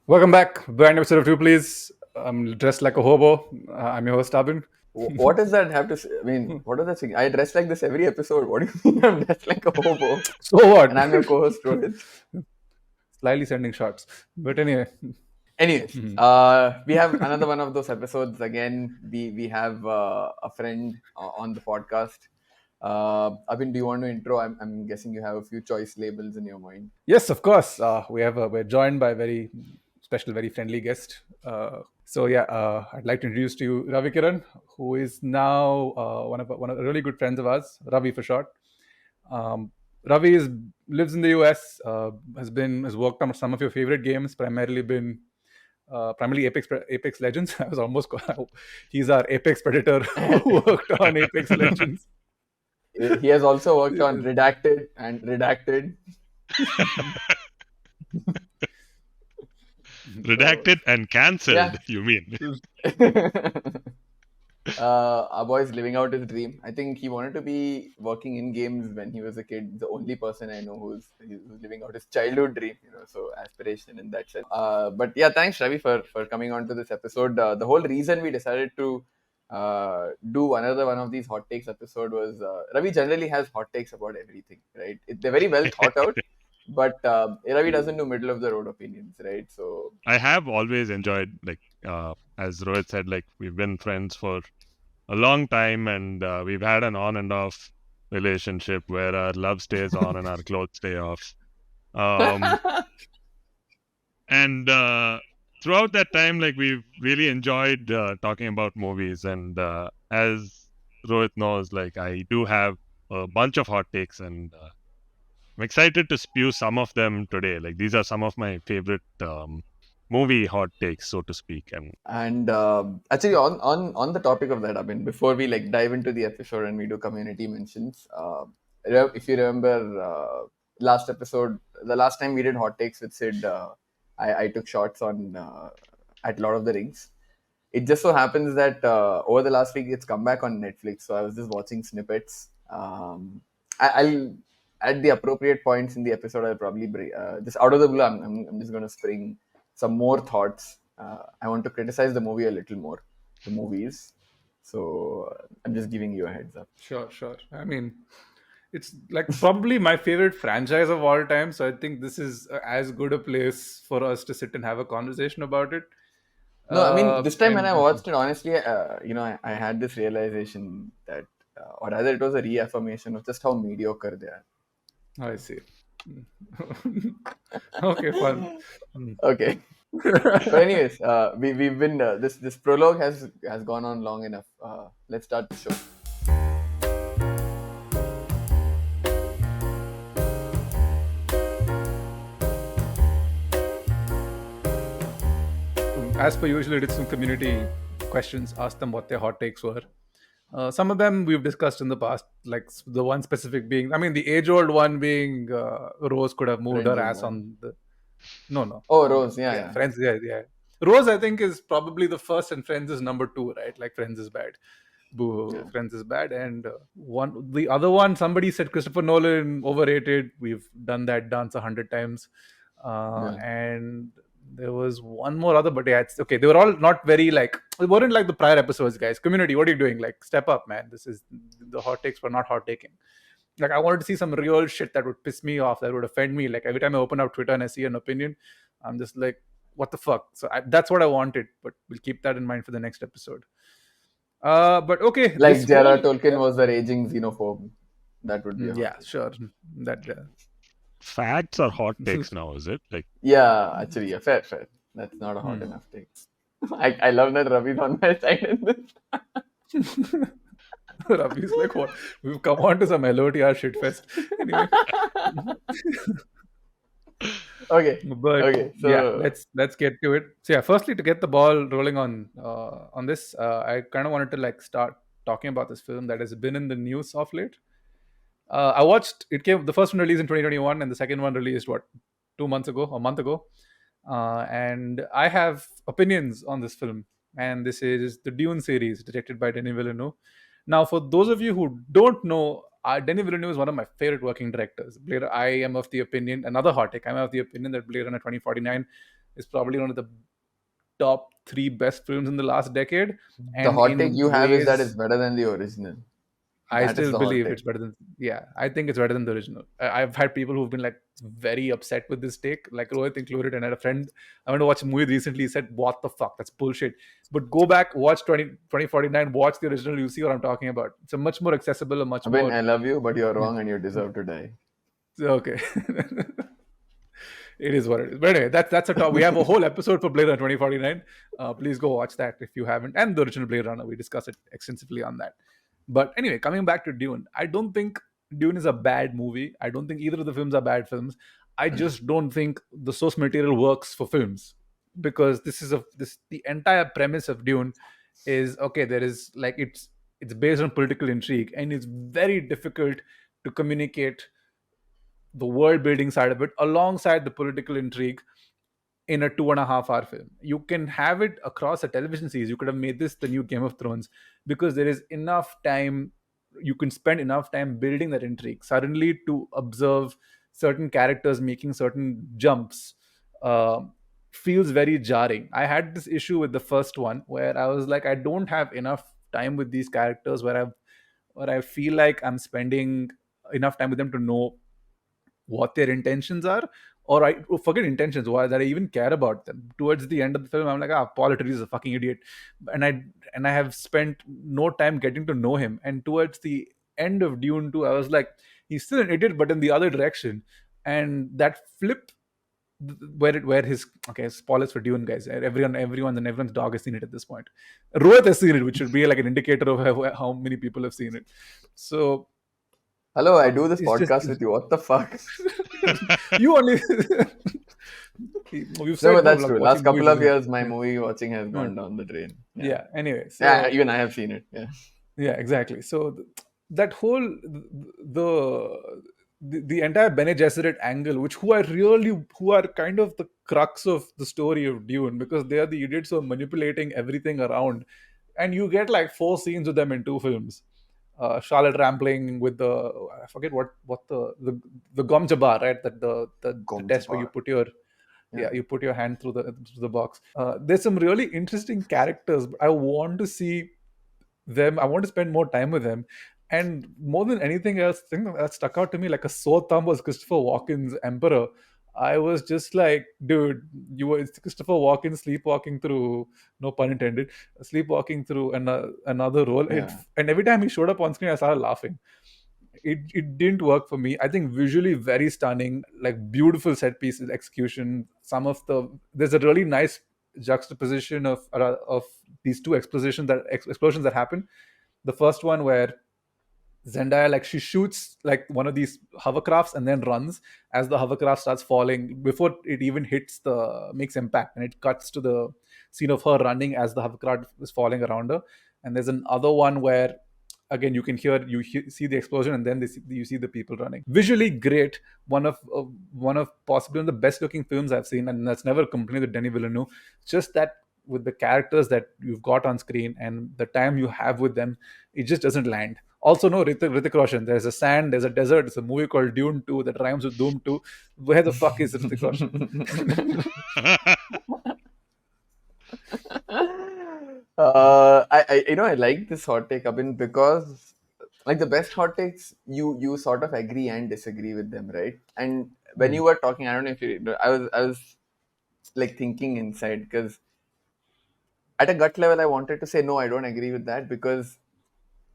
Welcome back. Brand episode of Two Please. I'm dressed like a hobo. I'm your host, Abhin. What does that have to say? I mean, what does that say? I dress like this every episode. What do you mean I'm dressed like a hobo? So what? And I'm your co-host, Rohit. Slyly sending shots. But anyway. Anyways, we have another one of those episodes again. We have a friend on the podcast. Abhin, do you want to intro? I'm guessing you have a few choice labels in your mind. Yes, of course. We're joined by a very special, very friendly guest. I'd like to introduce to you Ravi Kiran, who is now one of the really good friends of ours, Ravi for short. Ravi lives in the US, has worked on some of your favorite games, primarily Apex Legends. I was almost he's our Apex Predator who worked on Apex Legends. He has also worked on Redacted and Redacted. Redacted and cancelled, Yeah. you mean? Our boy's living out his dream. I think he wanted to be working in games when he was a kid. The only person I know who's living out his childhood dream, so aspiration in that sense. But yeah, thanks Ravi for coming on to this episode. The whole reason we decided to do another one of these hot takes episode was Ravi generally has hot takes about everything, right? They're very well thought out. But Ravi doesn't do middle of the road opinions, right? So I have always enjoyed, as Rohit said, we've been friends for a long time, and we've had an on and off relationship where our love stays on and our clothes stay off. And throughout that time, we've really enjoyed talking about movies. And as Rohit knows, I do have a bunch of hot takes, and I'm excited to spew some of them today. These are some of my favorite movie hot takes, so to speak. And actually, on the topic of that, I mean, before we dive into the episode and we do community mentions, if you remember last episode, the last time we did hot takes with Sid, I took shots on at Lord of the Rings. It just so happens that over the last week it's come back on Netflix, so I was just watching snippets. I'll at the appropriate points in the episode, I'll probably just out of the blue, I'm just going to spring some more thoughts. I want to criticize the movie a little more, the movies. So I'm just giving you a heads up. Sure. I mean, it's probably my favorite franchise of all time. So I think this is as good a place for us to sit and have a conversation about it. No, I mean, this time when I And watched it, honestly, I had this realization that, or rather, it was a reaffirmation of just how mediocre they are. I see. Okay, fun. Okay. But anyways, we've been this prologue has gone on long enough. Let's start the show. As per usual, did some community questions, asked them what their hot takes were. Some of them we've discussed in the past, like the one specific being, I mean, the age-old one being Rose could have moved Friends her is ass one. on the. No. Oh, Rose, yeah. Friends, yeah. Rose, I think, is probably the first, and Friends is number two, right? Like Friends is bad. Boo, Yeah. Friends is bad. And the other one, somebody said Christopher Nolan overrated. We've done that dance 100 times. And there was one more other, but yeah, it's okay. They were all not very it weren't like the prior episodes, guys. Community, what are you doing? Step up, man. This is the hot takes were not hot taking. I wanted to see some real shit that would piss me off, that would offend me. Every time I open up Twitter and I see an opinion, I'm just like, what the fuck? So that's what I wanted, but we'll keep that in mind for the next episode. But okay, Like J.R.R. Tolkien was a raging xenophobe. That would be a hot take. Sure. That Facts are hot takes now, is it? Yeah, actually, yeah, fair. That's not a hot enough take. I love that Ravi's on my side in this. Ravi's like, what? We've come on to some LOTR shitfest. Anyway. Okay. So yeah, let's get to it. So yeah, firstly, to get the ball rolling on this, I kind of wanted to start talking about this film that has been in the news of late. I watched it. The first one released in 2021, and the second one released 2 months ago, a month ago. And I have opinions on this film, and this is the Dune series, directed by Denis Villeneuve. Now, for those of you who don't know, Denis Villeneuve is one of my favorite working directors. I am of the opinion, another hot take, I'm of the opinion that Blade Runner 2049 is probably one of the top three best films in the last decade, The and hot take in you have is that it's ways better than the original. I That is still the hot believe take. it's better than. Yeah, I think it's better than the original. I've had people who've been like very upset with this take, like Rohit included, and I had a friend. I went to watch a movie recently. He said, "What the fuck? That's bullshit." But go back, watch 2049, watch the original. You see what I'm talking about. It's a much more accessible, a much I mean, more. I love you, but you're Yeah. wrong and you deserve to die. Okay. It is what it is. But anyway, that's a top. We have a whole episode for Blade Runner 2049. Please go watch that if you haven't. And the original Blade Runner, we discuss it extensively on that. But anyway, coming back to Dune, I don't think Dune is a bad movie. I don't think either of the films are bad films. I just don't think the source material works for films, because this the entire premise of Dune is okay. There is like it's based on political intrigue, and it's very difficult to communicate the world building side of it alongside the political intrigue in a 2.5 hour film. You can have it across a television series. You could have made this the new Game of Thrones, because there is enough time. You can spend enough time building that intrigue. Suddenly, to observe certain characters making certain jumps uh, feels very jarring. I had this issue with the first one where I was like, I don't have enough time with these characters where I feel like I'm spending enough time with them to know what their intentions are, or I forget intentions, why that I even care about them. Towards the end of the film, I'm like, Paul Atreides is a fucking idiot, and I have spent no time getting to know him. And towards the end of Dune 2, I was like, he's still an idiot, but in the other direction. And that flip, where his okay, spoilers for Dune, guys. Everyone's dog has seen it at this point. Rohit has seen it, which should be like an indicator of how many people have seen it. So Hello, I do this it's just podcast with you. What the fuck? you only you've No, said but no, that's like true. Last watching movies couple of isn't. years, my Yeah. movie watching has Yeah. gone down the drain. Yeah. Yeah, anyway, Yeah, so even I have seen it. Yeah. yeah, exactly. So that whole the entire Bene Gesserit angle, which who are kind of the crux of the story of Dune, because they are the idiots who are manipulating everything around, and you get like 4 scenes with them in 2 films. Charlotte Rampling with the, I forget what the Gom Jabbar, right? That the test where you Gomjabar. put your, Yeah. yeah, you put your hand through the box. There's some really interesting characters. But I want to see them. I want to spend more time with them. And more than anything else, the thing that stuck out to me like a sore thumb was Christopher Walken's Emperor. I was just like, dude, it's Christopher Walken sleepwalking through, no pun intended, sleepwalking through another role. Yeah. And every time he showed up on screen, I started laughing. It didn't work for me. I think visually very stunning, like beautiful set pieces, execution. There's a really nice juxtaposition of these two explosions that happen. The first one where Zendaya, like, she shoots like one of these hovercrafts and then runs as the hovercraft starts falling before it even hits the makes impact, and it cuts to the scene of her running as the hovercraft is falling around her. And there's another one where again see the explosion, and then you see the people running. Visually great, one of possibly one of the best looking films I've seen, and that's never a complaint with Denis Villeneuve. Just that with the characters that you've got on screen and the time you have with them, it just doesn't land. Also, no, Hrithik Roshan. There's a sand, there's a desert. It's a movie called Dune 2 that rhymes with Doom 2. Where the fuck is Hrithik Roshan? I like this hot take, Abhin, because like the best hot takes, you sort of agree and disagree with them, right? And when you were talking, I don't know if you, I was like thinking inside, because at a gut level, I wanted to say no, I don't agree with that, because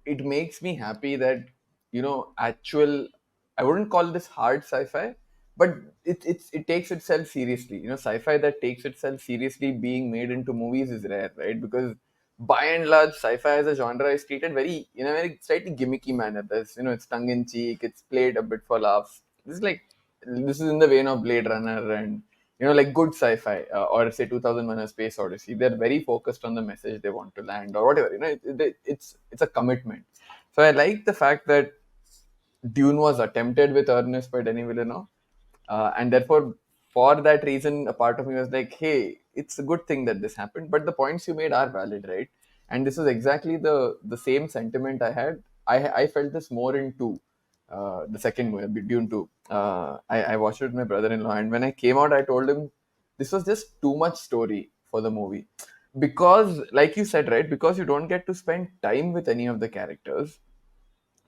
it makes me happy that actual, I wouldn't call this hard sci-fi, but it takes itself seriously. Sci-fi that takes itself seriously being made into movies is rare, right? Because by and large, sci-fi as a genre is treated very in a very slightly gimmicky manner. It's tongue in cheek, it's played a bit for laughs. This is in the vein of Blade Runner and like good sci-fi, or say 2001: A Space Odyssey. They're very focused on the message they want to land, or whatever. It's a commitment. So I like the fact that Dune was attempted with earnest by Denis Villeneuve, and therefore, for that reason, a part of me was like, "Hey, it's a good thing that this happened." But the points you made are valid, right? And this is exactly the same sentiment I had. I felt this more in two, the second movie, Dune 2. I watched it with my brother-in-law, and when I came out, I told him, this was just too much story for the movie. Because, like you said, right, because you don't get to spend time with any of the characters,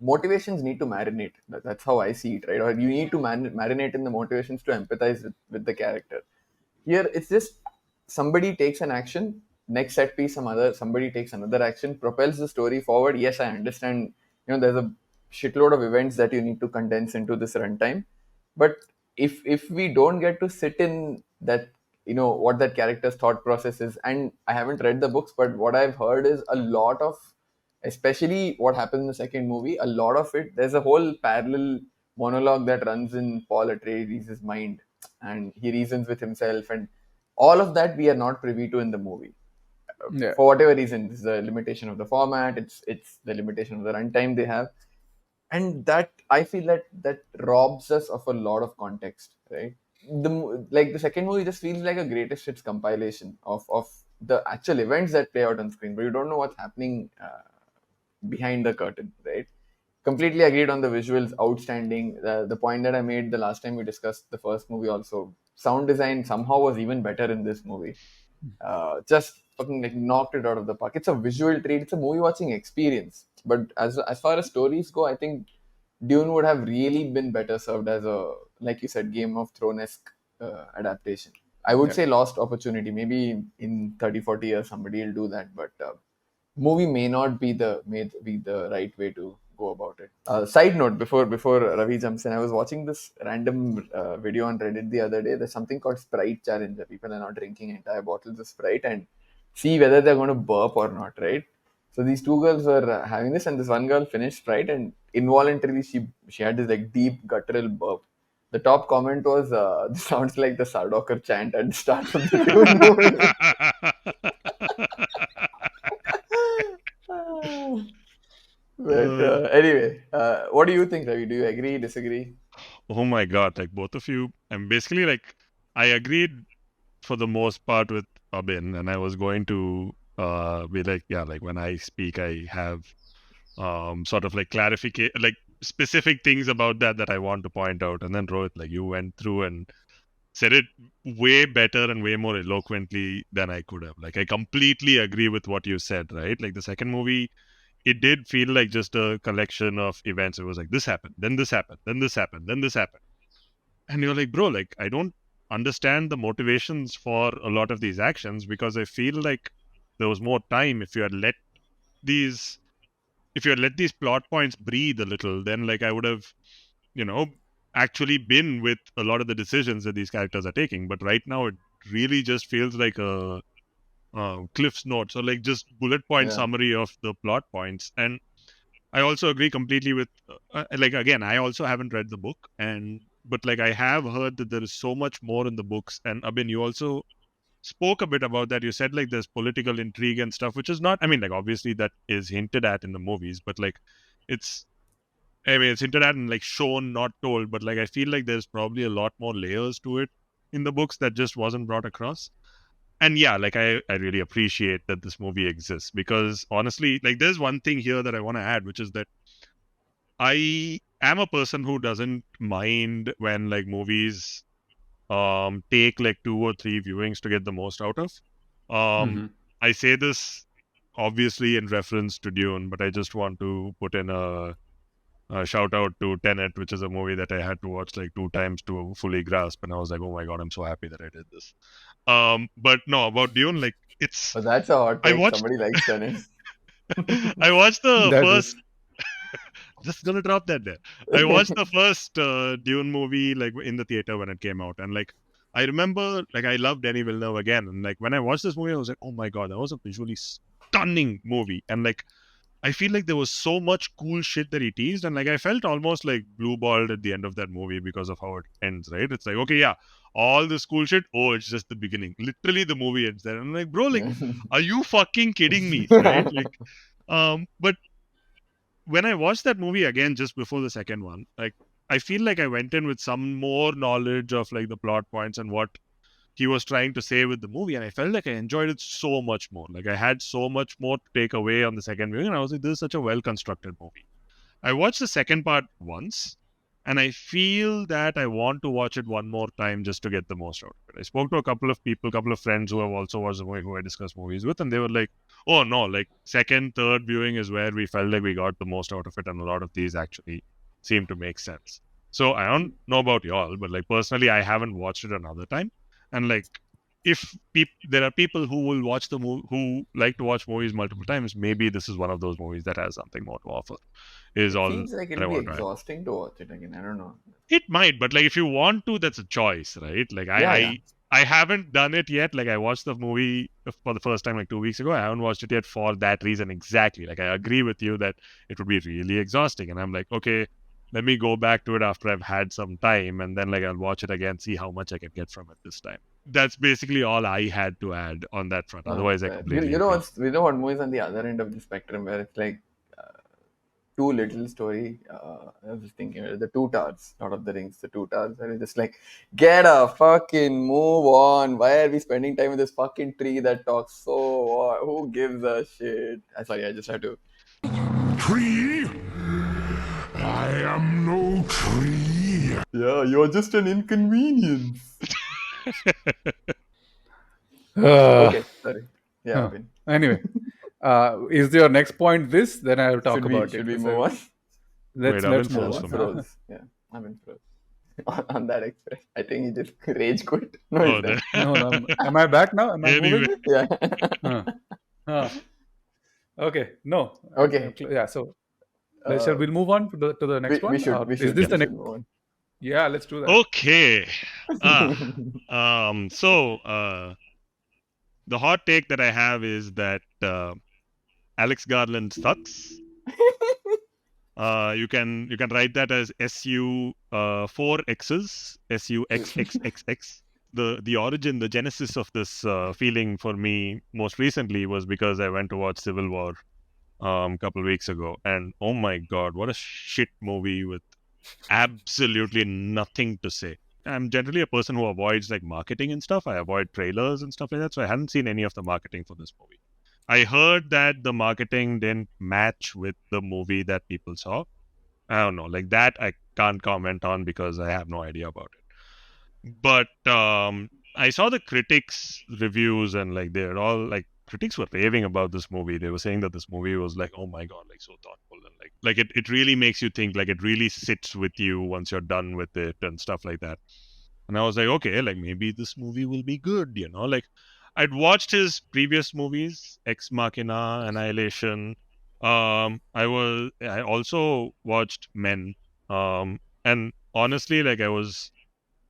motivations need to marinate. That's how I see it, right? Or you need to marinate in the motivations to empathize with the character. Here, it's just somebody takes an action, next set piece, somebody takes another action, propels the story forward. Yes, I understand. There's a shitload of events that you need to condense into this runtime, but if we don't get to sit in that, what that character's thought process is, and I haven't read the books, but what I've heard is a lot of, especially what happens in the second movie, a lot of it, there's a whole parallel monologue that runs in Paul Atreides' mind, and he reasons with himself, and all of that we are not privy to in the movie. Yeah. For whatever reason, it's the limitation of the format, it's the limitation of the runtime they have, and that I feel that robs us of a lot of context, right? The second movie just feels like a greatest hits compilation of the actual events that play out on screen, but you don't know what's happening behind the curtain, right? Completely agreed on the visuals, outstanding. The point that I made the last time we discussed the first movie also, sound design somehow was even better in this movie. Just fucking like knocked it out of the park. It's a visual treat. It's a movie watching experience. But as far as stories go, I think Dune would have really been better served as a, like you said, Game of Thrones-esque adaptation. I would Yeah. say lost opportunity. Maybe in 30, 40 years somebody will do that, but movie may not be the right way to go about it. Side note, before Ravi jumps in, I was watching this random video on Reddit the other day. There's something called Sprite challenge where people are now drinking entire bottles of Sprite and see whether they're going to burp or not, right? So these two girls were having this, and this one girl finished Sprite, and involuntarily she had this like deep guttural burp. The top comment was, "This sounds like the Sardaukar chant at the start of the Dune movie." But Uh, anyway, what do you think, Ravi? Do you agree, disagree? oh my God, like both of you, and basically like I agreed for the most part with Abhin, and I was going to be like, yeah, like when I speak, I have sort of like clarification, like specific things about that I want to point out. And then Rohit, like you went through and said it way better and way more eloquently than I could have. Like I completely agree with what you said, right? Like the second movie, it did feel like just a collection of events. It was like this happened, then this happened, then this happened, then this happened. And you're like, bro, like I don't understand the motivations for a lot of these actions, because I feel like there was more time. These if you had let these plot points breathe a little, then like I would have, you know, actually been with a lot of the decisions that these characters are taking. But right now it really just feels like a Cliff's notes, or like just bullet point Yeah, summary of the plot points. And I also agree completely with like again, I also haven't read the book, and but like I have heard that there is so much more in the books. And Abhin, you also spoke a bit about that. You said like there's political intrigue and stuff, which is not, I mean, like obviously that is hinted at in the movies, but like it's, I mean, it's hinted at and like shown, not told. But like I feel like there's probably a lot more layers to it in the books that just wasn't brought across. And yeah, like I really appreciate that this movie exists, because honestly, like there's one thing here that I want to add, which is that I am a person who doesn't mind when like movies take like 2 or 3 viewings to get the most out of. Um Mm-hmm. I say this obviously in reference to Dune, but I just want to put in a shout out to Tenet, which is a movie that I had to watch like 2 times to fully grasp, and I was like, oh my god, I'm so happy that I did this. But no, about Dune, like it's but that's a hot I take. watched Somebody likes Tenet. I watched the That first, is. just gonna drop that there. I watched the first Dune movie like in the theater when it came out, and like I remember like I loved Denis Villeneuve again, and like when I watched this movie, I was like, oh my god, that was a visually stunning movie, and like I feel like there was so much cool shit that he teased, and like I felt almost like blue balled at the end of that movie because of how it ends. Right? It's like, okay, yeah, all this cool shit. Oh, it's just the beginning. Literally, the movie ends there. And I'm like, bro, like, are you fucking kidding me? Right? Like, but when I watched that movie again just before the second one, like I feel like I went in with some more knowledge of like the plot points and what he was trying to say with the movie, and I felt like I enjoyed it so much more. Like I had so much more to take away on the second viewing, and I was like, this is such a well constructed movie. I watched the second part once, And I feel that I want to watch it one more time just to get the most out of it. I spoke to a couple of people, couple of friends who have also watched the movie, who I discussed movies with, and they were like, "Oh no, like second, third viewing is where we felt like we got the most out of it, and a lot of these actually seem to make sense." So I don't know about y'all, but like personally, I haven't watched it another time, and like if there are people who will watch the movie, who like to watch movies multiple times, maybe this is one of those movies that has something more to offer. Is It all feels like that I it'll be want to try. exhausting to watch it again. I don't know. It might, but like if you want to, that's a choice, right? Like Yeah. I haven't done it yet. Like I watched the movie for the first time like 2 weeks ago. I haven't watched it yet for that reason exactly. Like I agree with you that it would be really exhausting, and I'm like, okay, let me go back to it after I've had some time, and then like I'll watch it again, see how much I can get from it this time. That's basically all I had to add on that front. No, Otherwise, I fair. completely You know agree. what movies on the other end of the spectrum where it's like too little story. I was just thinking the Two Towers, not of the Rings, the Two Towers. Where it's just like, get a fucking move on. Why are we spending time with this fucking tree that talks so? Who gives a shit? Sorry, I just had to. Tree? I am no tree. Yeah, you're just an inconvenience. Okay, sorry. Yeah, Huh. Abhin. Anyway, is your next point this? Then I'll talk Should we about should it. we So move on? Wait, I've been let's move froze Abhin for on. me. froze. Yeah, Abhin froze. On that express, I think he just rage quit. No, he's Oh, there. No, no, am I back now? Am I anyway, moving? Yeah. Huh. Huh. Okay, no. Okay. Yeah, so Uh, we'll move on to the next we one. should we Is should this yeah. the we next? should move on. Yeah, let's do that. Okay. Ah. The hot take that I have is that Alex Garland sucks. You can write that as SU four X's, SUXXXX. The origin, the genesis of this feeling for me most recently was because I went to watch Civil War a couple of weeks ago, and oh my god, what a shit movie with absolutely nothing to say. I'm generally a person who avoids like marketing and stuff. I avoid trailers and stuff like that. So I hadn't seen any of the marketing for this movie. I heard that the marketing didn't match with the movie that people saw. I don't know, like that I can't comment on because I have no idea about it. But I saw the critics reviews, and like they're all like, critics were raving about this movie. They were saying that this movie was like, oh my god, like so thoughtful, and like it really makes you think, like it really sits with you once you're done with it and stuff like that. And I was like, okay, like maybe this movie will be good, like I'd watched his previous movies, Ex Machina, Annihilation. I also watched Men. And honestly, like I was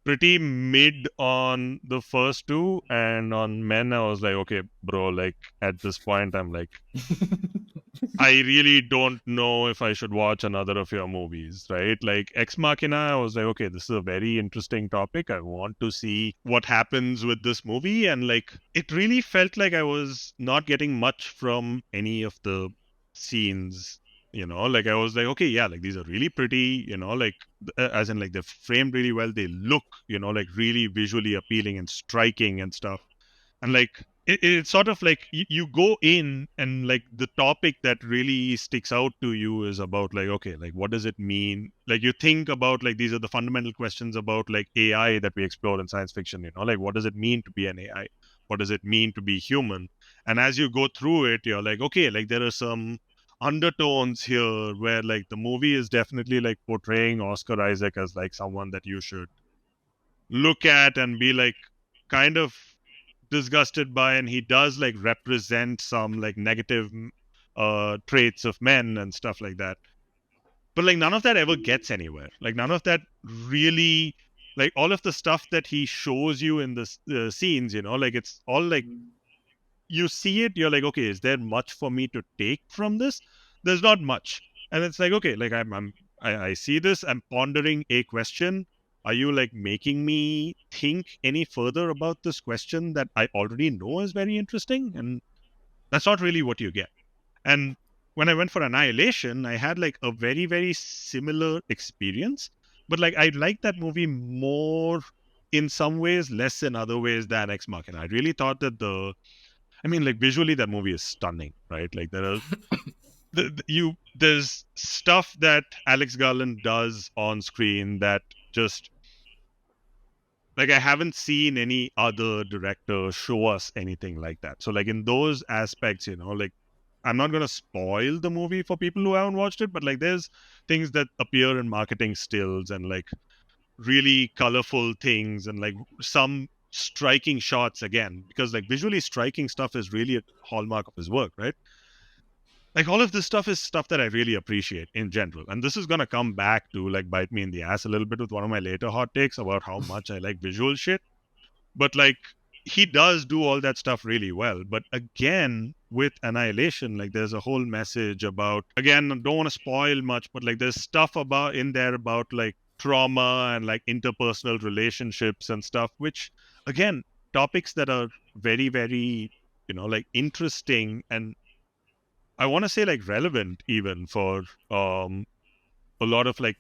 pretty mid on the first two, and on Men I was like, okay, bro, like at this point I'm like, I really don't know if I should watch another of your movies, right? Like Ex Machina, I was like, okay, this is a very interesting topic. I want to see what happens with this movie. And like, it really felt like I was not getting much from any of the scenes. Like I was like, okay, yeah, like these are really pretty, like as in like they're framed really well. They look, like really visually appealing and striking and stuff. And like it's sort of like you go in, and like the topic that really sticks out to you is about like, okay, like what does it mean, like you think about like these are the fundamental questions about like AI that we explore in science fiction, like what does it mean to be an AI, what does it mean to be human. And as you go through it, you're like, okay, like there are some undertones here where like the movie is definitely like portraying Oscar Isaac as like someone that you should look at and be like kind of disgusted by, and he does like represent some like negative traits of men and stuff like that. But like none of that ever gets anywhere. Like none of that really, like all of the stuff that he shows you in the scenes, like it's all like you see it, you're like, okay, is there much for me to take from this? There's not much. And it's like, okay, like I see this, I'm pondering a question. Are you like making me think any further about this question that I already know is very interesting? And that's not really what you get. And when I went for Annihilation, I had like a very, very similar experience. But like I liked that movie more in some ways, less in other ways than Ex Machina. I really thought that like visually that movie is stunning, right? Like there are there's stuff that Alex Garland does on screen that just like I haven't seen any other director show us anything like that. So like in those aspects, like I'm not gonna spoil the movie for people who haven't watched it, but like there's things that appear in marketing stills and like really colorful things and like some striking shots again, because like visually striking stuff is really a hallmark of his work, right? Like all of this stuff is stuff that I really appreciate in general. And this is going to come back to like bite me in the ass a little bit with one of my later hot takes about how much I like visual shit. But like he does do all that stuff really well. But again, with Annihilation, like there's a whole message about, again, I don't want to spoil much, but like there's stuff about in there about like trauma and like interpersonal relationships and stuff, which again, topics that are very, very, like interesting and I want to say like relevant even for a lot of like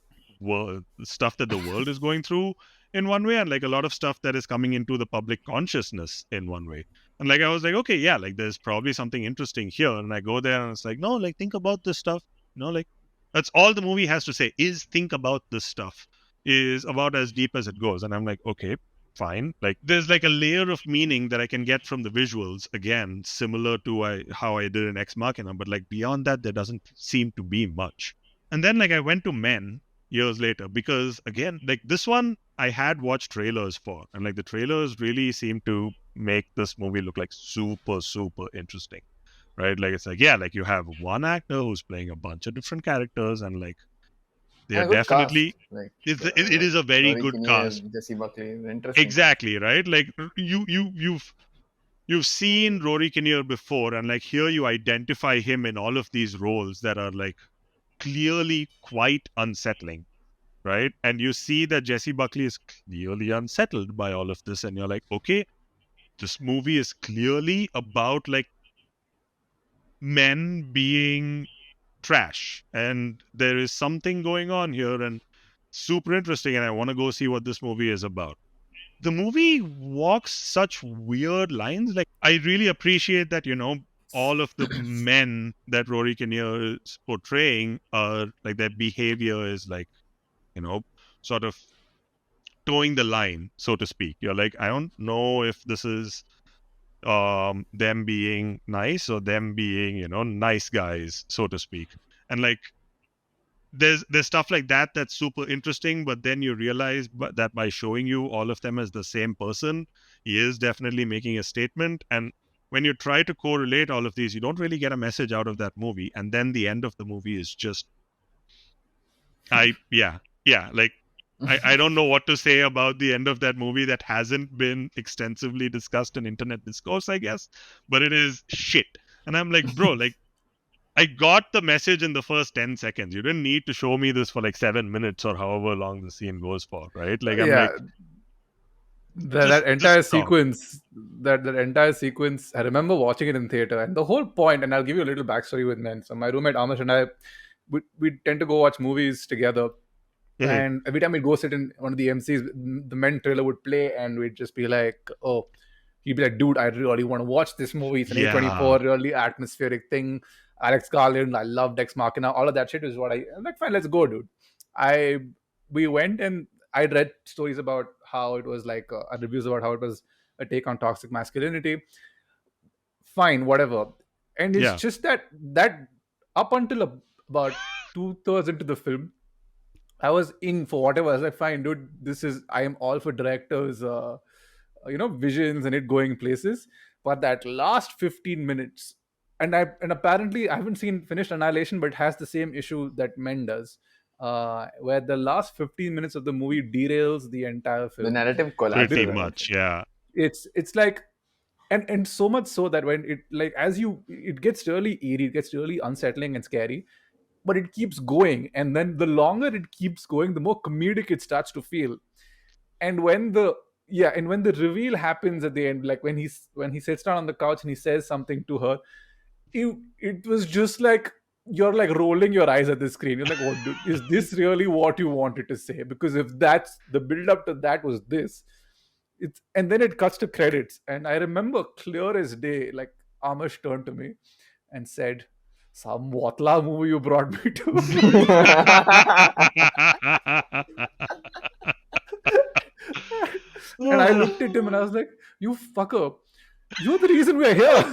stuff that the world is going through in one way, and like a lot of stuff that is coming into the public consciousness in one way. And like I was like, okay, yeah, like there's probably something interesting here. And I go there and it's like, no, like think about this stuff. Like that's all the movie has to say is think about this stuff, is about as deep as it goes. And I'm like, okay, fine. Like there's like a layer of meaning that I can get from the visuals, again, similar to how I did in Ex Machina, but like beyond that, there doesn't seem to be much. And then like I went to Men years later because again, like this one I had watched trailers for, and like the trailers really seem to make this movie look like super, super interesting. Right? Like it's like, yeah, like you have one actor who's playing a bunch of different characters, and like they're And a good cast. definitely Like it is a very Rory good Kinnear, cast. Jesse Buckley, interesting. Exactly, right? Like you've seen Rory Kinnear before, and like here you identify him in all of these roles that are like clearly quite unsettling, right? And you see that Jesse Buckley is clearly unsettled by all of this, and you're like, okay, this movie is clearly about like men being trash, and there is something going on here, and super interesting, and I want to go see what this movie is about. The movie walks such weird lines. Like, I really appreciate that, all of the men that Rory Kinnear is portraying are like their behavior is like, sort of towing the line, so to speak. You're like, I don't know if this is them being nice or them being, nice guys, so to speak. And like there's stuff like that that's super interesting, but then you realize that by showing you all of them as the same person, he is definitely making a statement. And when you try to correlate all of these, you don't really get a message out of that movie. And then the end of the movie is just like I don't know what to say about the end of that movie that hasn't been extensively discussed in internet discourse, I guess, but it is shit. And I'm like, bro, like I got the message in the first 10 seconds. You didn't need to show me this for like 7 minutes or however long the scene goes for, right? Like, I'm Yeah, like, that entire stop. sequence, that entire sequence, I remember watching it in theater, and the whole point. And I'll give you a little backstory with Men. So my roommate Amish and I, we tend to go watch movies together, Mhm. and every time we'd go sit in one of the MCs, the Men trailer would play, and we'd just be like, oh, he'd be like, dude, I really want to watch this movie. It's an Yeah. A24, really atmospheric thing. Alex Garland, I loved Ex Machina. All of that shit is what I'm like, fine, let's go, dude. I We went, and I'd read stories about how it was like reviews about how it was a take on toxic masculinity. Fine, whatever. And it's Yeah. just that up until about 2/3 into the film, I was in for whatever. I was like, fine, dude, I am all for directors, visions and it going places. But that last 15 minutes, and apparently I haven't seen finished Annihilation, but it has the same issue that Men does, where the last 15 minutes of the movie derails the entire The film. narrative Pretty collapses, I would say. much. Yeah. It's like, and so much so that when it, like, it gets really eerie, it gets really unsettling and scary, but it keeps going, and then the longer it keeps going, the more comedic it starts to feel. And when the reveal happens at the end, like when he sits down on the couch and he says something to her, it was just like you're like rolling your eyes at the screen. You're like, oh, dude, is this really what you wanted to say? Because if that's the build up to that was this, it's and then it cuts to credits. And I remember clear as day, like, Amish turned to me and said, some Watla movie you brought me to. And I looked at him and I was like, "You fucker, you're the reason we're here.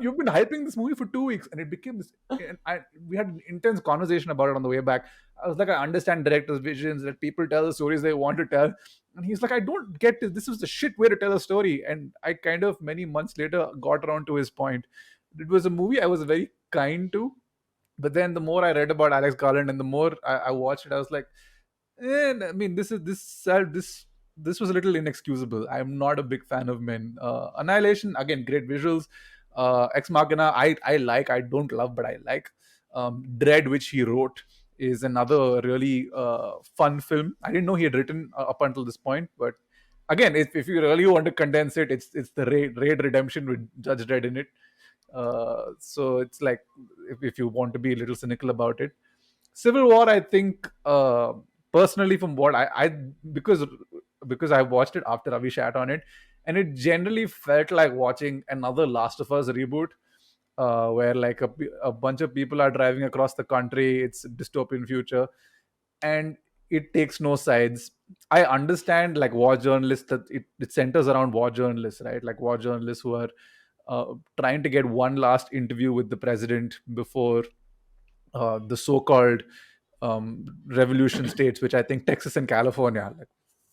You've been hyping this movie for 2 weeks," and it became this. And we had an intense conversation about it on the way back. I was like, I understand directors' visions, that people tell the stories they want to tell, and he's like, I don't get this. This was the shit way to tell a story. And I kind of many months later got around to his point. It was a movie I was very kind to, but then the more I read about Alex Garland and the more I watched it, I was like, I mean, this was a little inexcusable. I'm not a big fan of Men. Annihilation, again, great visuals. Ex Machina, I don't love, but I like. Dread, which he wrote, is another really fun film. I didn't know he had written up until this point, but again, if you really want to condense it, it's the Raid Redemption with Judge Dredd in it. So it's like, if you want to be a little cynical about it, Civil War, I think, personally, from what I because I watched it after Ravi shat on it, and it generally felt like watching another Last of Us reboot, where like a bunch of people are driving across the country. It's a dystopian future, and it takes no sides. I understand, like, war journalists, that it centers around war journalists, right? Like war journalists who are trying to get one last interview with the president before the so-called revolution states, which I think Texas and California, like,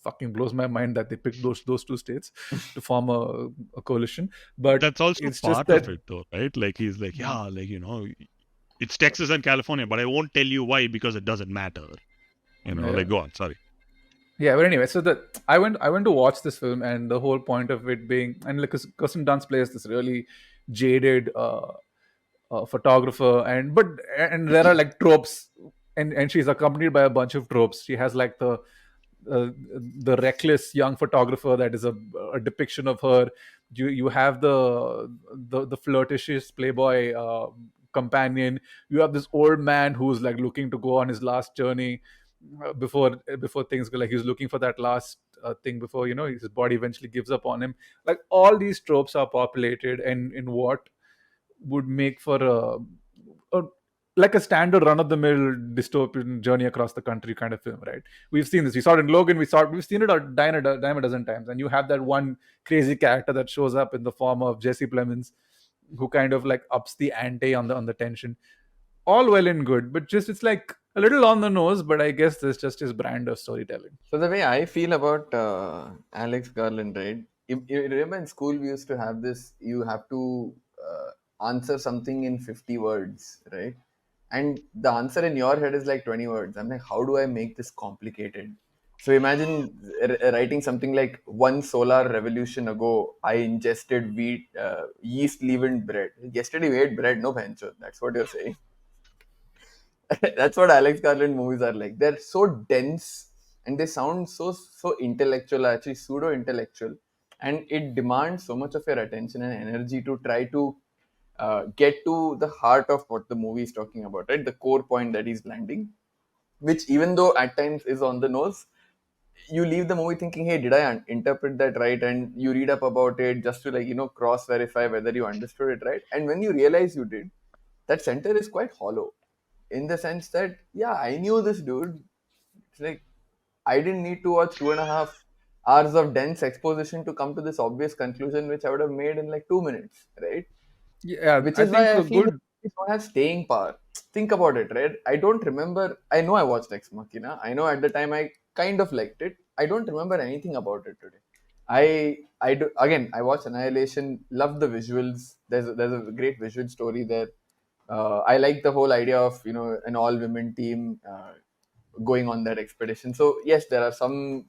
fucking blows my mind that they picked those two states to form a coalition. But That's also it's just part that, of it, though, right? Like he's like, yeah, like it's Texas and California, but I won't tell you why because it doesn't matter. Like, go on. Sorry. yeah. But anyway, so I went to watch this film, and the whole point of it being, and like Kirsten Dunst plays this really jaded photographer, and there are like tropes, and she's accompanied by a bunch of tropes. She has like uh, the reckless young photographer that is a depiction of her. You have the flirtatious playboy companion. You have this old man who's like looking to go on his last journey before things go, like he's looking for that last thing before his body eventually gives up on him. Like, all these tropes are populated, and in what would make for a like a standard run-of-the-mill dystopian journey across the country kind of film, right? We've seen this. We saw it in Logan. We've seen it a dime a dozen times. And you have that one crazy character that shows up in the form of Jesse Plemons, who kind of like ups the ante on the tension. All well and good, but just it's like a little on the nose. But I guess this just his brand of storytelling. So the way I feel about Alex Garland, right? You remember in school we used to have this. You have to answer something in 50 words, right? And the answer in your head is like 20 words. I'm like, how do I make this complicated? So imagine writing something like, one solar revolution ago, I ingested yeast leavened bread. Yesterday we ate bread, no bencho. That's what you're saying. That's what Alex Garland movies are like. They're so dense and they sound so intellectual, actually pseudo intellectual, and it demands so much of your attention and energy to try to get to the heart of what the movie is talking about, right? The core point that he's landing, which even though at times is on the nose, you leave the movie thinking, hey, did I interpret that right? And you read up about it just to cross verify whether you understood it right. And when you realize you did, that center is quite hollow, in the sense that, yeah, I knew this dude. It's like, I didn't need to watch 2.5 hours of dense exposition to come to this obvious conclusion, which I would have made in like 2 minutes, right? Yeah, Which I is think why I a feel good it don't have staying power. Think about it, right? I don't remember. I know I watched Ex Machina. I know at the time I kind of liked it. I don't remember anything about it today. I do again. I watched Annihilation. Love the visuals. There's a great visual story there. I like the whole idea of an all women team going on that expedition. So yes, there are some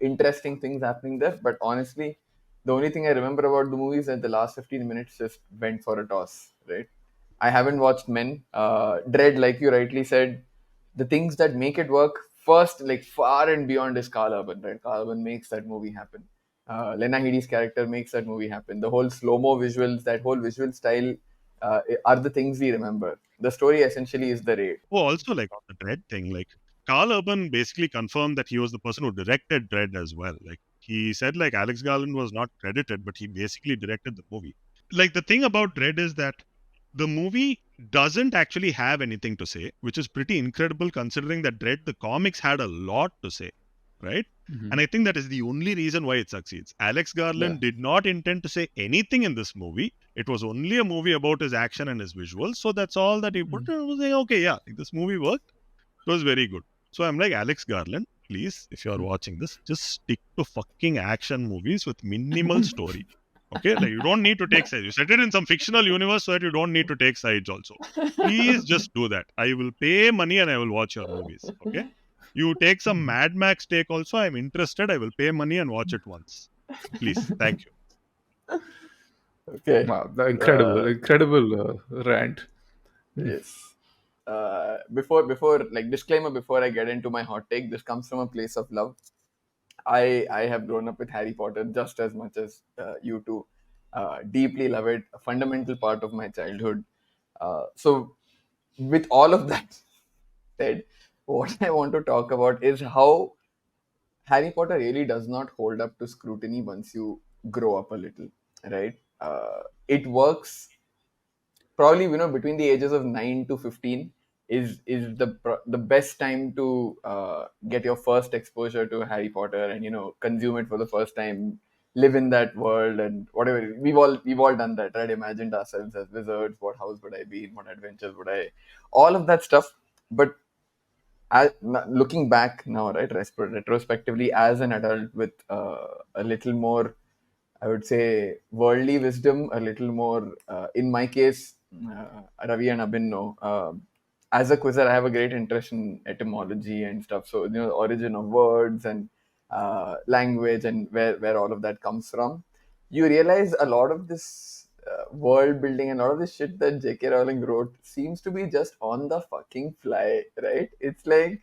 interesting things happening there. But honestly, the only thing I remember about the movie is that the last 15 minutes just went for a toss, right? I haven't watched Men. Dread, like you rightly said, the things that make it work first, like far and beyond, is Carl Urban, right? Carl Urban makes that movie happen. Lena Headey's character makes that movie happen. The whole slow-mo visuals, that whole visual style are the things we remember. The story essentially is the raid. Oh, also, like, on the Dread thing, like Carl Urban basically confirmed that he was the person who directed Dread as well. Like, he said like Alex Garland was not credited, but he basically directed the movie. Like, the thing about Dread is that the movie doesn't actually have anything to say, which is pretty incredible considering that the comics had a lot to say, right? Mhm. And I think that is the only reason why it succeeds. Alex Garland did not intend to say anything in this movie. It was only a movie about his action and his visuals. So that's all that he put. And I was like, okay, yeah, this movie worked. It was very good. So I'm like, Alex Garland, please, if you're watching this, just stick to fucking action movies with minimal story. Okay, like you don't need to take sides. You set it in some fictional universe so that you don't need to take sides also. Please just do that. I will pay money and I will watch your movies. Okay. You take some Mad Max take also. I'm interested. I will pay money and watch it once. Please. Thank you. Okay. Wow, incredible rant. Yes. Before like disclaimer before I get into my hot take, this comes from a place of love. I have grown up with Harry Potter just as much as you two. Deeply love it. A fundamental part of my childhood. So with all of that said, what I want to talk about is how Harry Potter really does not hold up to scrutiny once you grow up a little, right? It works probably between the ages of 9 to 15 is the best time to get your first exposure to Harry Potter and consume it for the first time, live in that world and whatever. We've all done that, right? Imagined ourselves as wizards. What house would I be in? What adventures would I? All of that stuff. But looking back now, right, retrospectively as an adult with a little more, I would say, worldly wisdom, a little more, in my case, Ravi and Abhin know. As a quizzer, I have a great interest in etymology and stuff. So, the origin of words and language and where all of that comes from. You realize a lot of this world building and a lot of this shit that J.K. Rowling wrote seems to be just on the fucking fly, right? It's like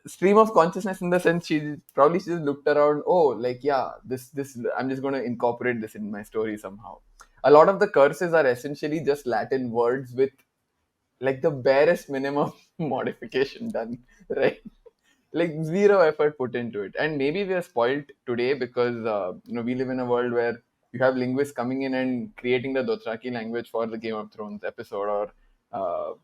stream of consciousness in the sense she just looked around. Oh, like yeah, this I'm just going to incorporate this in my story somehow. A lot of the curses are essentially just Latin words with like the barest minimum modification done, right? Like zero effort put into it. And maybe we are spoiled today because we live in a world where you have linguists coming in and creating the Dothraki language for the Game of Thrones episode, or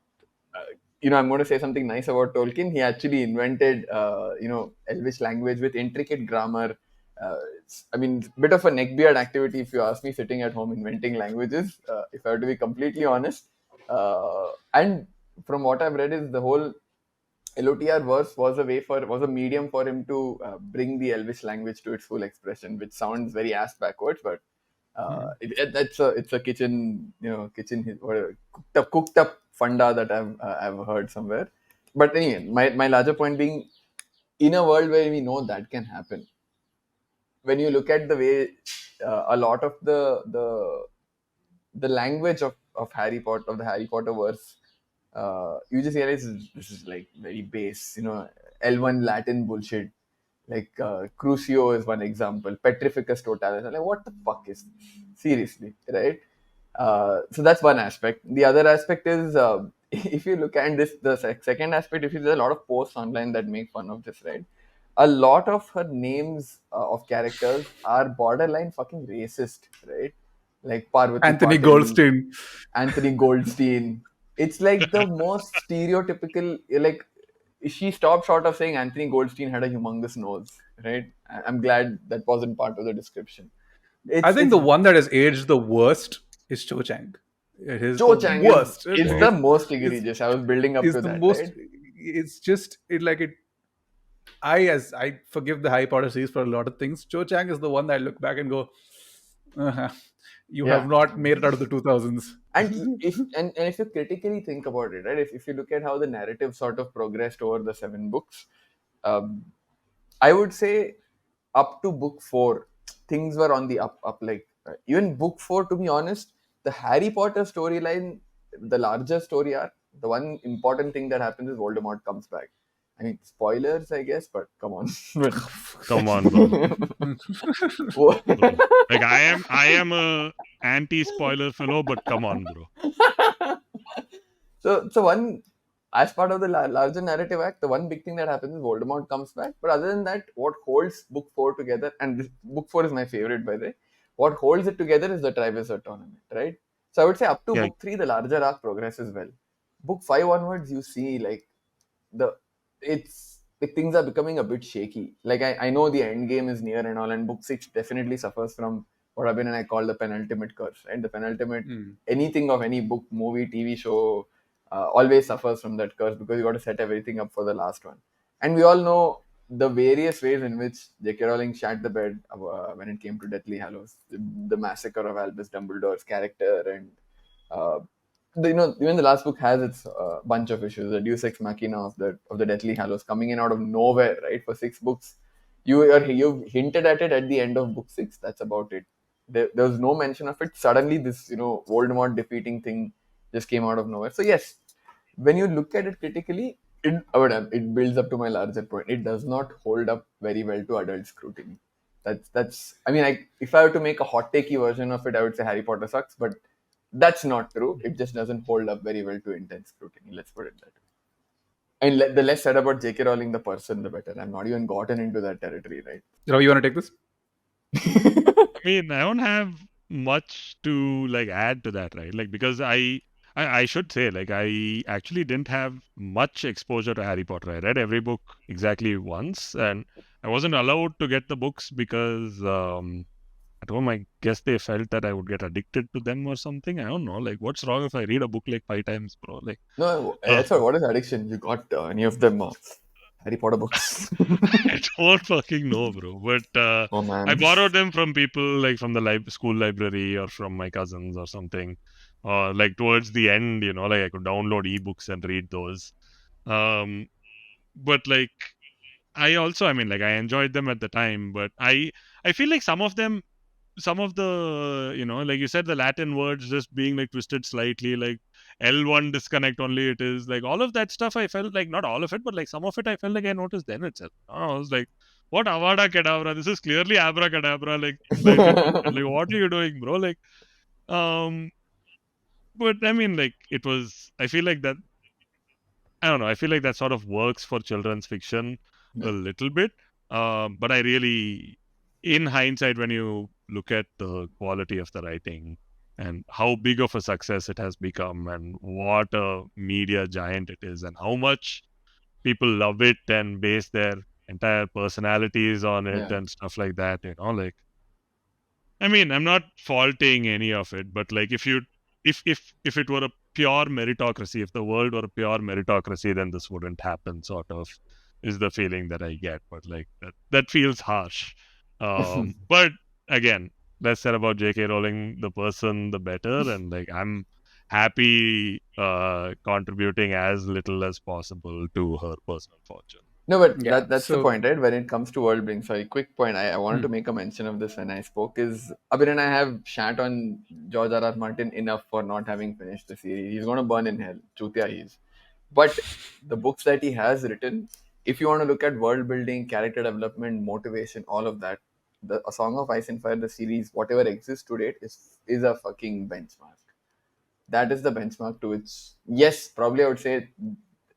I'm going to say something nice about Tolkien. He actually invented, Elvish language with intricate grammar. I mean, bit of a neckbeard activity if you ask me, sitting at home inventing languages. If I were to be completely honest, and from what I've read, is the whole LOTR verse was a medium for him to bring the Elvish language to its full expression, which sounds very ass backwards, but it's a kitchen or cooked up funda that I've heard somewhere. But anyway, my larger point being, in a world where we know that can happen, when you look at the way a lot of the language of the Harry Potter verse, you just realize this is like very base, L1 Latin bullshit. Like Crucio is one example. Petrificus totalis. I'm like, what the fuck is this? Seriously, right? So that's one aspect. The other aspect is, if you look at this, the second aspect, if there's a lot of posts online that make fun of this, right? A lot of her names of characters are borderline fucking racist, right? Like Parvati Anthony Patil, Goldstein. Anthony Goldstein. It's like the most stereotypical, like, she stopped short of saying Anthony Goldstein had a humongous nose, right? I'm glad that wasn't part of the description. I It's think the one that has aged the worst is Cho Chang. It is Cho the Chang worst. is the most It's, egregious. I was building up is to the that, most. right? It's just it like it. I forgive the Harry Potter series for a lot of things. Cho Chang is the one that I look back and go, uh you have Yeah. not made it out of the 2000s. And if you critically think about it, right? If you look at how the narrative sort of progressed over the 7 books, um, I would say up to book 4, things were on the up. Like even book 4, to be honest, the Harry Potter storyline, the larger story arc, the one important thing that happens is Voldemort comes back. I mean, spoilers, I guess, but come on. Come on, bro. Bro. Like I am a anti-spoiler fellow, but come on, bro. So one, as part of the larger narrative act, the one big thing that happens is Voldemort comes back. But other than that, what holds book 4 together, and book 4 is my favorite, by the way, what holds it together is the Triwizard Tournament, right? So I would say up to Yeah. book 3, the larger arc progresses well. Book 5 onwards, you see like the it's like things are becoming a bit shaky. Like I know the end game is near and all, and book 6 definitely suffers from what Abhin and I call the penultimate curse. And the penultimate, anything of any book, movie, TV show, always suffers from that curse because you got to set everything up for the last one. And we all know the various ways in which J.K. Rowling shat the bed when it came to Deathly Hallows, the massacre of Albus Dumbledore's character, and uh, even the last book has its bunch of issues. The Deus Ex Machina of the Deathly Hallows coming in out of nowhere, right? For 6 books, you've hinted at it at the end of book 6. That's about it. There was no mention of it. Suddenly, this Voldemort defeating thing just came out of nowhere. So yes, when you look at it critically, it builds up to my larger point. It does not hold up very well to adult scrutiny. That's. I mean, if I were to make a hot takey version of it, I would say Harry Potter sucks, but that's not true. It just doesn't hold up very well to intense scrutiny. Let's put it that way. And the less said about J.K. Rowling, the person, the better. I'm not even gotten into that territory, right? Ravi, you want to take this? I mean, I don't have much to like add to that, right? Like because I should say like I actually didn't have much exposure to Harry Potter. I read every book exactly once, and I wasn't allowed to get the books because at home I guess they felt that I would get addicted to them or something. I don't know. Like, what's wrong if I read a book like 5 times, bro? Like, No, uh, that's what is addiction? You got any of them Harry Potter books? I don't fucking know, bro. But Oh man. I borrowed them from people like from the school library or from my cousins or something. Or like towards the end, like I could download ebooks and read those. Um, but like I mean, like I enjoyed them at the time, but I feel like some of the like you said, the Latin words just being like twisted slightly, like L1 disconnect only, it is like all of that stuff. I felt like not all of it, but like some of it I felt like I noticed then itself. I was like, what avada kedavra, this is clearly abracadabra, like slightly twisted. Like what are you doing, bro? Like um but I mean, like it was, I feel like that, I don't know. I feel like that sort of works for children's fiction a Yeah. little bit. But I really, in hindsight, when you look at the quality of the writing and how big of a success it has become and what a media giant it is and how much people love it and base their entire personalities on it Yeah. and stuff like that, like I mean, I'm not faulting any of it, but like if it were a pure meritocracy, if the world were a pure meritocracy, then this wouldn't happen, sort of, is the feeling that I get. But like that feels harsh. But again, less said about J.K. Rowling, the person, the better, and like I'm happy contributing as little as possible to her personal fortune. No, but Yeah. that's the So, point, right? When it comes to world building, sorry, quick point. I wanted to make a mention of this when I spoke. Is Abhin and I have shat on George R.R. Martin enough for not having finished the series. He's going to burn in hell. Chutia he is. But the books that he has written, if you want to look at world building, character development, motivation, all of that, A Song of Ice and Fire, the series, whatever exists to date, is a fucking benchmark. That is the benchmark to which, yes, probably I would say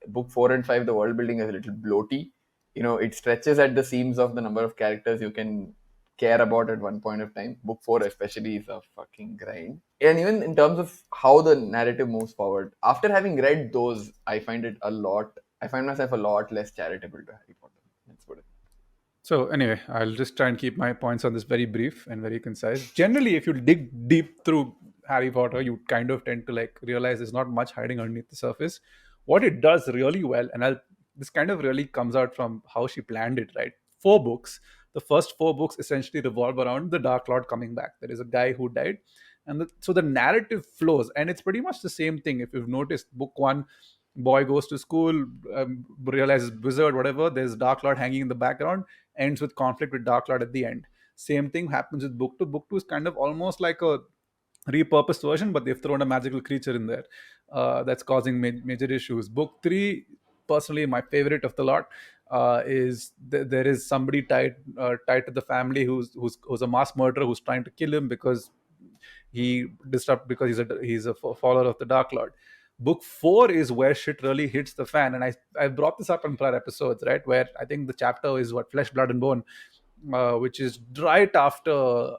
book 4 and 5, the world building is a little bloaty. It stretches at the seams of the number of characters you can care about at one point of time. Book 4 especially is a fucking grind. And even in terms of how the narrative moves forward, after having read those, I find myself a lot less charitable to Harry Potter. Let's put it. So anyway, I'll just try and keep my points on this very brief and very concise. Generally, if you dig deep through Harry Potter, you kind of tend to like realize there's not much hiding underneath the surface. What it does really well, and this kind of really comes out from how she planned it, right? 4 books. The first 4 books essentially revolve around the Dark Lord coming back. There is a guy who died, and so the narrative flows, and it's pretty much the same thing. If you've noticed, book 1, boy goes to school, realizes wizard, whatever. There's Dark Lord hanging in the background, ends with conflict with Dark Lord at the end. Same thing happens with book 2. Book 2 is kind of almost like a repurposed version, but they've thrown a magical creature in there that's causing major issues. Book 3, personally, my favorite of the lot, is there is somebody tied to the family who's a mass murderer who's trying to kill him because he disrupt because he's a follower of the Dark Lord. Book 4 is where shit really hits the fan, and I brought this up in prior episodes, right? Where I think the chapter is what, Flesh, Blood, and Bone, which is right after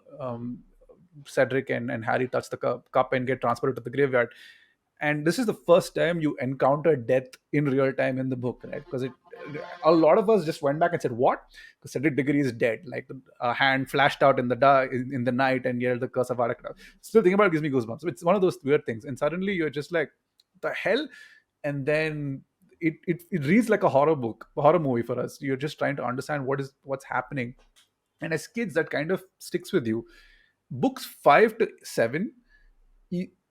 Cedric and Harry touch the cup and get transported to the graveyard. And this is the first time you encounter death in real time in the book, right? Because a lot of us just went back and said, "What?" Because Cedric Diggory is dead. Like a hand flashed out in the dark in the night, and yelled the curse of Arakra. Still thinking about it gives me goosebumps. So it's one of those weird things, and suddenly you're just like, "The hell!" And then it reads like a horror movie for us. You're just trying to understand what's happening, and as kids, that kind of sticks with you. Books 5 to 7,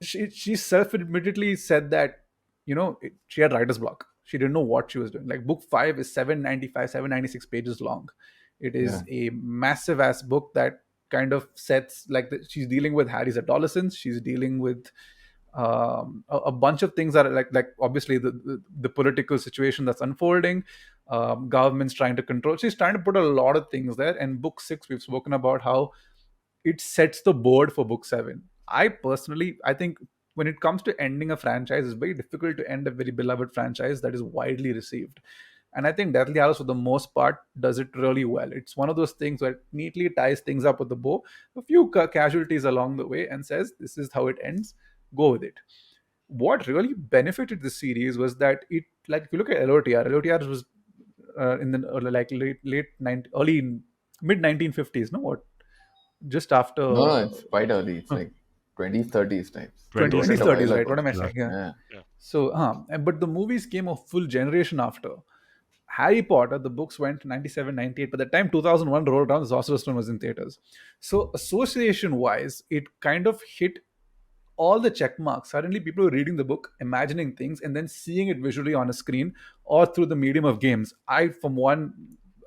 she self-admittedly said that she had writer's block. She didn't know what she was doing. Like book 5 is 795, 796 pages long. It is a massive ass book that kind of sets like she's dealing with Harry's adolescence. She's dealing with a bunch of things that are like obviously the political situation that's unfolding, governments trying to control. She's trying to put a lot of things there. And book 6, we've spoken about how it sets the board for book 7. I think when it comes to ending a franchise, it's very difficult to end a very beloved franchise that is widely received. And I think Deathly Hallows, for the most part, does it really well. It's one of those things where it neatly ties things up with the bow, a few casualties along the way, and says, this is how it ends, go with it. What really benefited this series was that it, like, if you look at LOTR was in the like late early mid 1950s, no? What? Just after. No, it's quite early. It's like 20s, 30s types. 20s, 20s, Quite a 30s, while right? ago. What am I saying? Yeah. So, but the movies came a full generation after. Harry Potter, the books went 97, 98. By the time 2001 rolled around, the Sorcerer's Stone was in theaters. So, association wise, it kind of hit all the check marks. Suddenly, people were reading the book, imagining things, and then seeing it visually on a screen or through the medium of games. I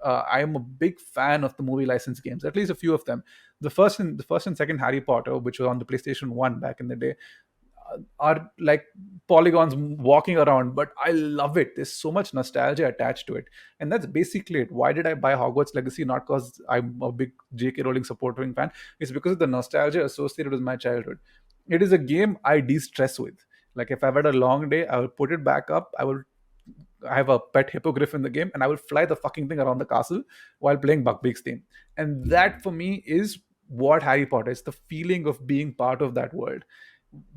am a big fan of the movie license games, at least a few of them. The first and second Harry Potter, which was on the PlayStation 1 back in the day, are like polygons walking around, but I love it. There's so much nostalgia attached to it, and that's basically it. Why did I buy Hogwarts Legacy? Not because I'm a big J.K. Rowling supporting fan. It's because of the nostalgia associated with my childhood. It is a game I de-stress with. Like if I've had a long day, I will put it back up. I have a pet hippogriff in the game, and I will fly the fucking thing around the castle while playing Buckbeak's theme. And that for me is what Harry Potter is, the feeling of being part of that world.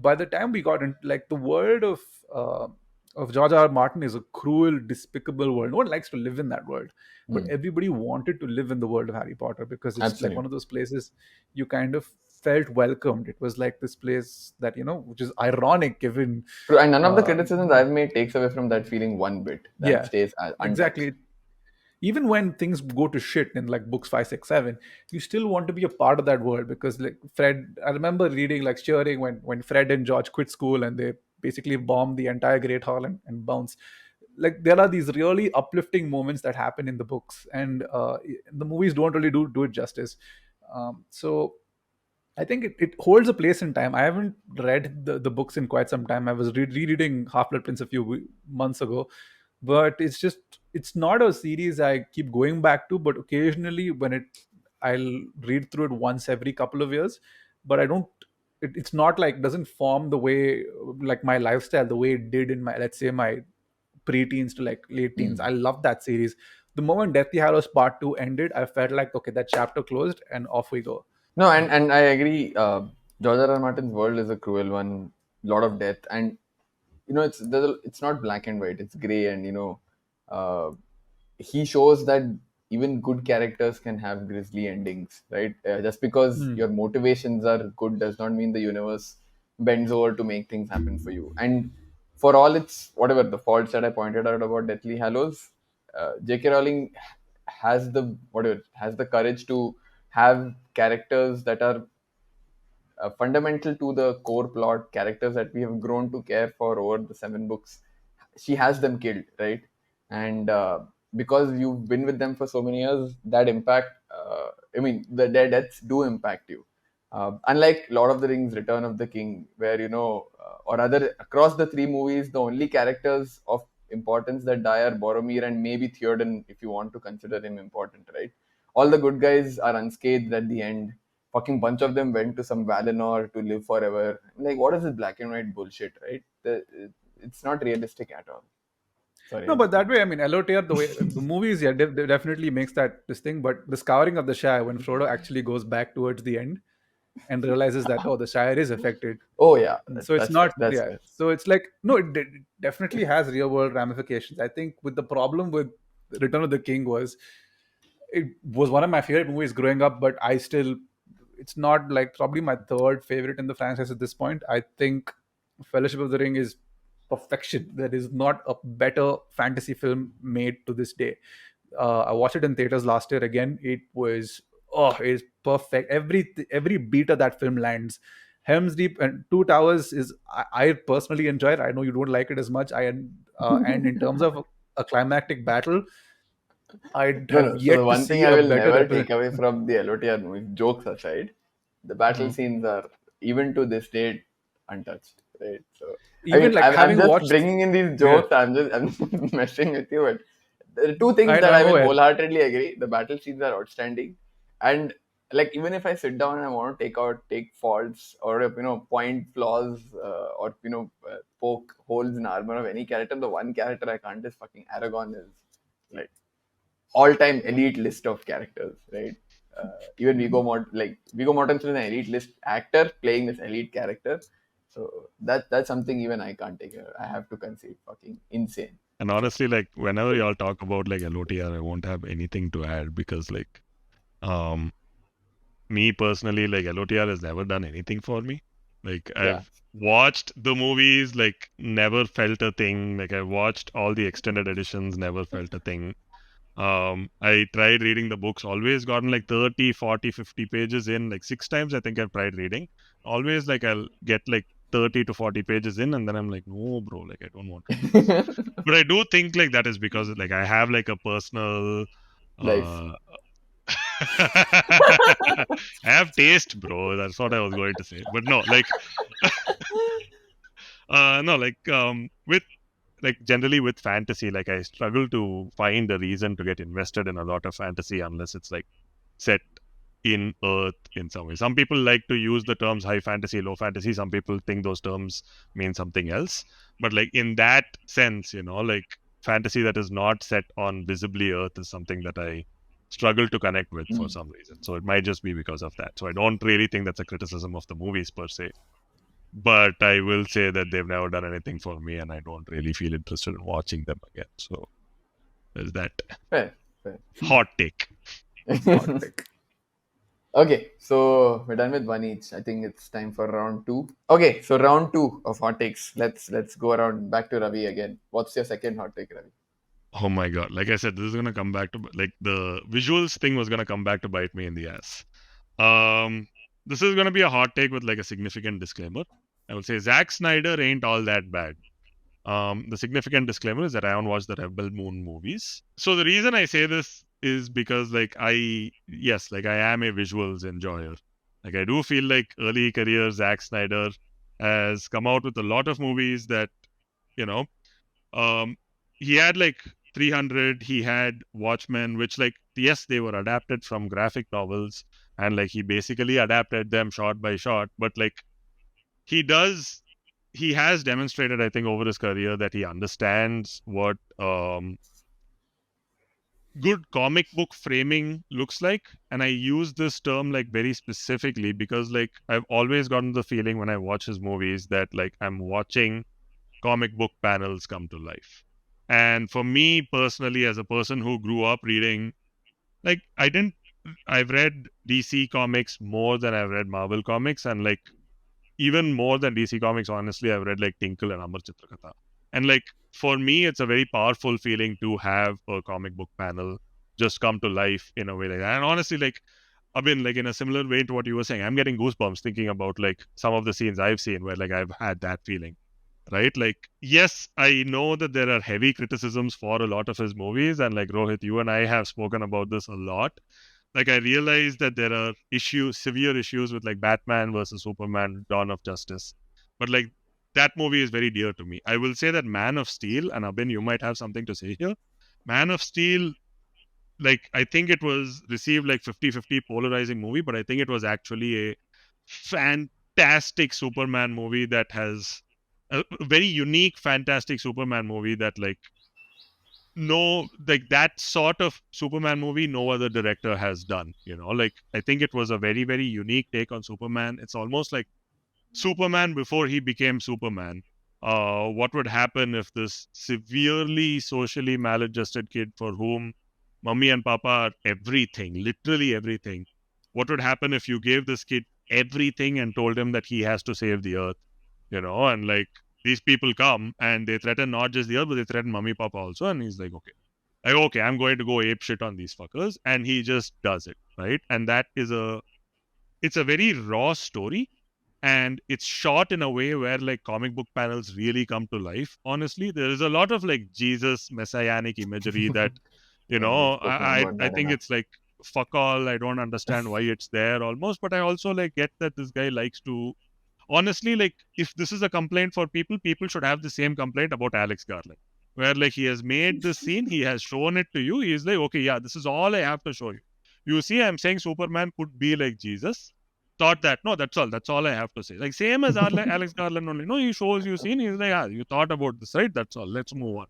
By the time we got into like the world of George R. R. Martin is a cruel, despicable world. No one likes to live in that world, but everybody wanted to live in the world of Harry Potter because it's like one of those places you kind of felt welcomed. It was like this place that which is ironic given. True, and none of the criticisms I've made takes away from that feeling one bit. That stays untouched. Exactly. Even when things go to shit in like books 5, 6, 7, you still want to be a part of that world because like Fred, I remember reading like cheering when Fred and George quit school and they basically bomb the entire Great Hall and bounce. Like there are these really uplifting moments that happen in the books, and the movies don't really do it justice. So I think it holds a place in time. I haven't read the books in quite some time. I was rereading Half-Blood Prince a few months ago, but it's not a series I keep going back to. But occasionally, I'll read through it once every couple of years. But I don't. It's not like doesn't form the way like my lifestyle the way it did in my, let's say, my pre-teens to like late teens. I love that series. The moment Deathly Hallows Part 2 ended, I felt like okay, that chapter closed and off we go. No, and I agree. George R. R. Martin's world is a cruel one. Lot of death, and it's not black and white. It's gray, and he shows that even good characters can have grisly endings, right? Just because your motivations are good does not mean the universe bends over to make things happen for you. And for all its whatever the faults that I pointed out about Deathly Hallows, J.K. Rowling has the courage to have characters that are fundamental to the core plot, characters that we have grown to care for over the 7 books. She has them killed, right? And because you've been with them for so many years, that impact, their deaths do impact you. Unlike Lord of the Rings, Return of the King, where, or other, across the 3 movies, the only characters of importance that die are Boromir and maybe Theoden, if you want to consider him important, right? All the good guys are unscathed at the end. Fucking bunch of them went to some Valinor to live forever. Like, what is this black and white bullshit, right? It's not realistic at all. Sorry. No, but that way, I mean, LOTR, the way the movies, definitely makes this thing. But the scouring of the Shire when Frodo actually goes back towards the end, and realizes that, oh, the Shire is affected. Oh yeah, So it's that's fair. not, That's yeah. fair. So it's like, no, it definitely has real world ramifications. I think with the problem with Return of the King was, it was one of my favorite movies growing up, but I still, it's not like probably my third favorite in the franchise at this point. I think Fellowship of the Ring is perfection. There is not a better fantasy film made to this day. I watched it in theaters last year again. It was, oh, it's perfect. Every beat of that film lands. Helm's Deep and Two Towers is, I personally enjoy it. I know you don't like it as much. And in terms of a climactic battle, I No, have no. So the yet to one see thing I a will better never take represent. away from the LOTR movies, jokes aside, the battle Mhm. scenes are even to this date untouched. Right. So I Even mean, like I'm having just watched, bringing in these yeah, jokes. I'm messing with you, but there are two things I that I know will it. wholeheartedly agree. The battle scenes are outstanding, and like even if I sit down and I want to take faults or point flaws or poke holes in armor of any character, the one character I can't is fucking Aragon is like all-time elite list of characters, right? Even Viggo Mortensen is an elite list actor playing this elite character, so that's something even I can't take. I have to concede, fucking insane. And honestly, like whenever y'all talk about like LOTR, I won't have anything to add because like um me personally, like LOTR has never done anything for me. Like Yeah. I've watched the movies, like never felt a thing. Like I watched all the extended editions, never felt a thing. I tried reading the books, always gotten like 30, 40, 50 pages in, like 6 times I think I've tried reading. Always like I'll get like 30 to 40 pages in and then I'm like, no, bro, like I don't want to do this. But I do think like that is because like I have like a personal Life. uh I have taste, bro. That's what I was going to say. But no, like no, like with like generally with fantasy, like I struggle to find a reason to get invested in a lot of fantasy unless it's like set in Earth in some way. Some people like to use the terms high fantasy, low fantasy. Some people think those terms mean something else. But like in that sense, like fantasy that is not set on visibly Earth is something that I struggle to connect with for some reason. So it might just be because of that. So I don't really think that's a criticism of the movies per se. But I will say that they've never done anything for me and I don't really feel interested in watching them again. So there's that Fair, fair. hot take. Hot take. Okay, so we're done with one each. I think it's time for round two. Okay, so round two of hot takes. Let's go around back to Ravi again. What's your second hot take, Ravi? Oh my god. Like I said, this is gonna come back to like the visuals thing was gonna come back to bite me in the ass. Um this is gonna be a hot take with like a significant disclaimer. I would say Zack Snyder ain't all that bad. The significant disclaimer is that I haven't watched the Rebel Moon movies. So the reason I say this is because like like I am a visuals enjoyer. Like I do feel like early career Zack Snyder has come out with a lot of movies that, you know, um he had like 300, he had Watchmen, which like yes, they were adapted from graphic novels and like he basically adapted them shot by shot, but like he does he has demonstrated, I think, over his career that he understands what good comic book framing looks like. And I use this term like very specifically because like I've always gotten the feeling when I watch his movies that like I'm watching comic book panels come to life. And for me personally, as a person who grew up reading, like I've read DC comics more than I've read Marvel comics, and like even more than DC Comics, honestly, I've read like Tinkle and Amar Chitrakatha. And like for me, it's a very powerful feeling to have a comic book panel just come to life in a way like that. And honestly, like I've been like in a similar way to what you were saying. I'm getting goosebumps thinking about like some of the scenes I've seen where like I've had that feeling. Right? Like, yes, I know that there are heavy criticisms for a lot of his movies, and like Rohit, you and I have spoken about this a lot. Like I realize that there are severe issues with like Batman versus Superman, Dawn of Justice. But like that movie is very dear to me. I will say that Man of Steel, and Abhin, you might have something to say here. Man of Steel, like I think it was received like 50-50 polarizing movie, but I think it was actually a fantastic Superman movie that has a very unique, fantastic Superman movie that like no, like that sort of Superman movie no other director has done. Like I think it was a very, very unique take on Superman. It's almost like Superman before he became Superman. What would happen if this severely socially maladjusted kid for whom mummy and papa are everything, literally everything? What would happen if you gave this kid everything and told him that he has to save the earth? And like these people come and they threaten not just the earth, but they threaten mummy papa also. And he's like, okay, I'm going to go ape shit on these fuckers. And he just does it, right? And it's a very raw story, and it's shot in a way where like comic book panels really come to life. Honestly, there is a lot of like Jesus messianic imagery that We've spoken about I that think enough. it's like fuck all. I don't understand why it's there almost, but I also like get that this guy likes to, honestly, like if this is a complaint for people should have the same complaint about Alex Garland, where like he has made this scene, he has shown it to you, he's like, okay, yeah, this is all I have to show you. You see, I'm saying Superman could be like Jesus. Thought that, no, that's all I have to say. Like same as Alex Garland only. No, he shows you scene, he's like, ah, you thought about this, right? That's all, let's move on.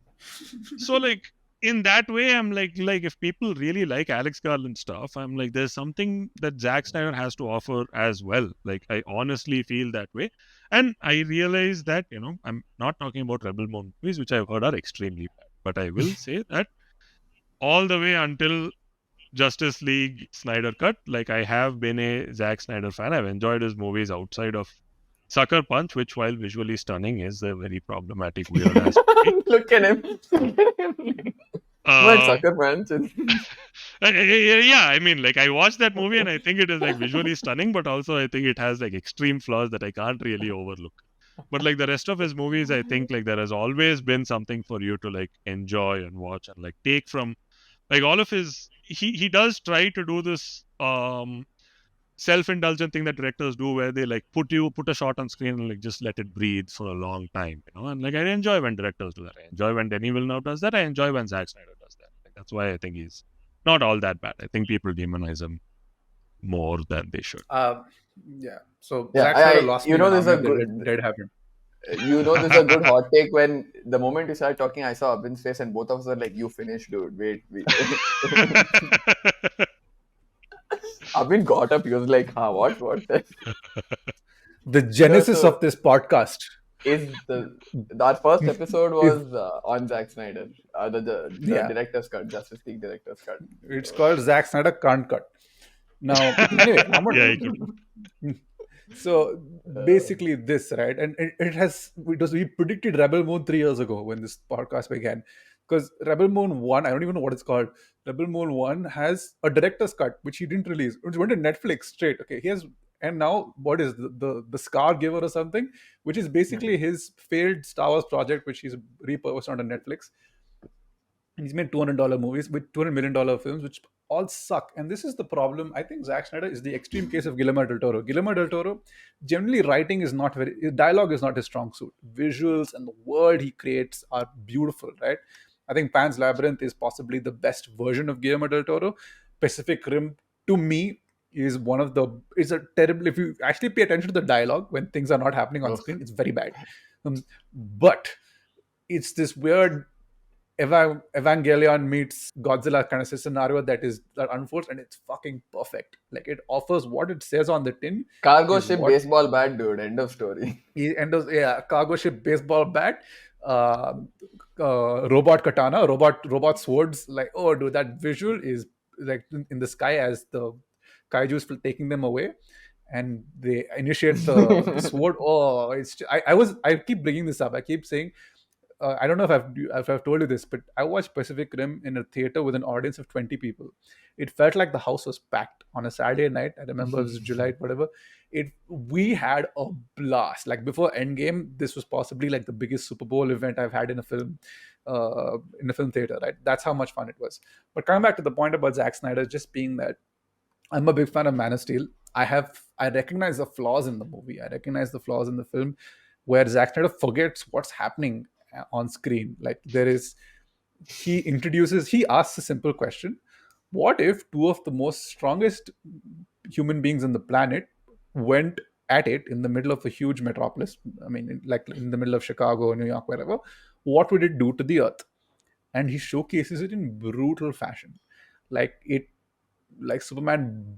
So like in that way, I'm like if people really like Alex Garland stuff, I'm like there's something that Zack Snyder has to offer as well. Like I honestly feel that way, and I realize that I'm not talking about Rebel Moon movies, which I've heard are extremely bad, but I will say that all the way until Justice League Snyder Cut, like I have been a Zack Snyder fan. I've enjoyed his movies outside of Sucker Punch, which while visually stunning is a very problematic weird ass movie. Look at him. Look at him. But Uh, Sucker Punch. yeah, I mean, like I watched that movie and I think it is like visually stunning, but also I think it has like extreme flaws that I can't really overlook. But like the rest of his movies, I think like there has always been something for you to like enjoy and watch and like take from like all of his. He does try to do this self-indulgent thing that directors do, where they like put a shot on screen and like just let it breathe for a long time, And like I enjoy when directors do that. I enjoy when Denis Villeneuve does that. I enjoy when Zack Snyder does that. Like, that's why I think he's not all that bad. I think people demonize him more than they should. Yeah. So Yeah, Zack Snyder lost me when there's Army a of the good. Dead happened. There's a good hot take when the moment you started talking, I saw Abhin's face and both of us were like, "You finished, dude. Wait." Abhin got up. He was like, "Huh, what? What?" The genesis So of this podcast is our first episode is, was on Zack Snyder, the yeah, director's cut, Justice League director's cut. it's So, called Zack Snyder Can't Cut. Now, anyway, I'm Yeah, he not. could. So basically, this, right, and we predicted Rebel Moon 3 years ago when this podcast began, because Rebel Moon 1, I don't even know what it's called. Rebel Moon 1 has a director's cut which he didn't release. It went to Netflix straight. Okay, he has, and now what is the Scar Giver or something, which is basically his failed Star Wars project, which he's repurposed onto Netflix. And he's made $200 movies with $200 million films, which all suck. And this is the problem. I think Zack Snyder is the extreme case of Guillermo del Toro. Guillermo del Toro, generally writing is not very, his dialogue is not his strong suit. Visuals and the world he creates are beautiful, right? I think Pan's Labyrinth is possibly the best version of Guillermo del Toro. Pacific Rim, to me, is one of the, is a terrible, if you actually pay attention to the dialogue when things are not happening on screen, it's very bad. But it's this weird Evangelion meets Godzilla kind of scenario that unfolds, and it's fucking perfect. Like it offers what it says on the tin. cargo Is ship, what baseball bat, dude. End of story. he enters. Yeah, cargo ship, baseball bat, uh, robot katana, robot swords. Like, oh, dude, that visual is like in the sky as the kaiju's taking them away, and they initiate the sword. Oh, I keep bringing this up. I keep saying, I don't know if I've told you this, but I watched Pacific Rim in a theater with an audience of 20 people. It felt like the house was packed on a Saturday night. I remember it was July, whatever. We had a blast. Like before Endgame, this was possibly like the biggest Super Bowl event I've had in a film theater. Right, that's how much fun it was. But coming back to the point about Zack Snyder, just being that I'm a big fan of Man of Steel. I recognize the flaws in the movie. I recognize the flaws in the film where Zack Snyder forgets what's happening on screen. Like he asks a simple question: what if two of the most strongest human beings on the planet went at it in the middle of a huge metropolis? I mean, like in the middle of Chicago, New York, wherever. What would it do to the Earth? and he showcases it in brutal fashion. Like it, like Superman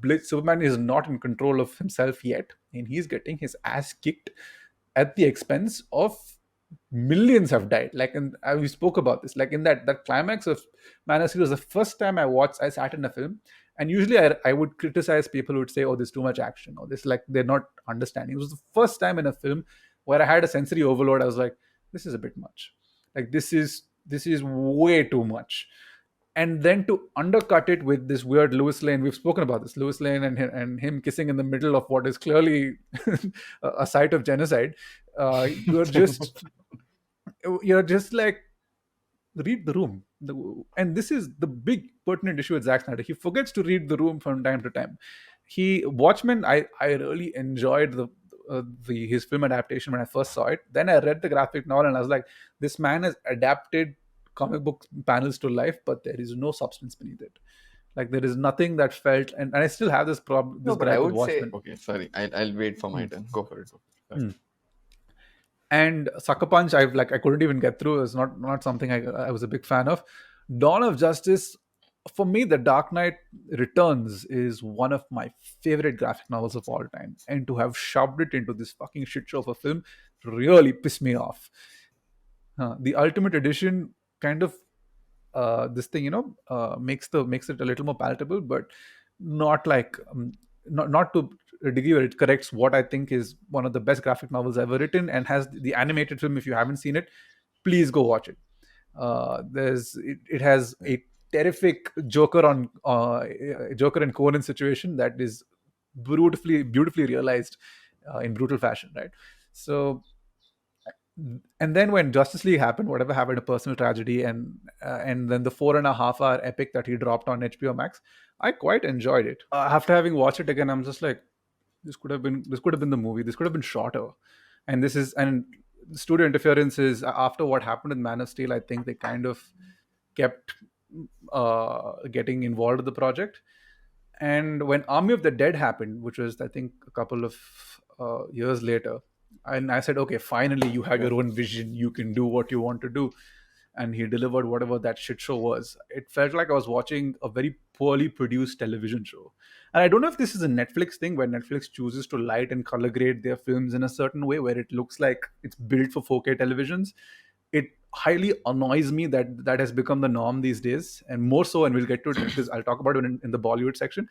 is not in control of himself yet, and he's getting his ass kicked at the expense of millions have died. Like, and we spoke about this. Like in that climax of Man of Steel was the first time I sat in a film, and usually I would criticize people who would say, "Oh, there's too much action," or "This like they're not understanding." It was the first time in a film where I had a sensory overload. I was like, "This is a bit much. Like this is way too much." And then to undercut it with this weird Lewis Lane, we've spoken about this, Lewis Lane and him kissing in the middle of what is clearly a site of genocide. You're just like, read the room. And this is the big pertinent issue with Zack Snyder. He forgets to read the room from time to time. Watchmen, I really enjoyed his film adaptation when I first saw it. Then I read the graphic novel and I was like, this man has adapted comic book panels to life, but there is no substance beneath it. Like there is nothing that felt, and I still have this problem, No, this but I gripe with would say, Watchmen. okay, sorry, I'll wait for my turn. Go for it. Sorry. And Sucker Punch, I couldn't even get through. It's not something I was a big fan of. Dawn of Justice, for me, The Dark Knight Returns is one of my favorite graphic novels of all time, and to have shoved it into this fucking shit show of a film really pissed me off. The Ultimate Edition kind of this thing, makes it a little more palatable, but not like not to a degree where it corrects what I think is one of the best graphic novels ever written, and has the animated film. If you haven't seen it, please go watch it. It has a terrific Joker and Conan situation that is beautifully realized in brutal fashion, right? So, and then when Justice League happened, whatever happened, a personal tragedy, and then the 4.5 hour epic that he dropped on HBO Max, I quite enjoyed it. After having watched it again, I'm just like, this could have been the movie. This could have been shorter. And studio interference is, after what happened with Man of Steel, I think they kind of kept getting involved with the project. And when Army of the Dead happened, which was I think a couple of years later, and I said, okay, finally you have your own vision. You can do what you want to do. And he delivered whatever that shit show was. It felt like I was watching a very poorly produced television show. And I don't know if this is a Netflix thing where Netflix chooses to light and color grade their films in a certain way where it looks like it's built for 4K televisions. It highly annoys me that that has become the norm these days, and more so, and we'll get to it because I'll talk about it in the Bollywood section.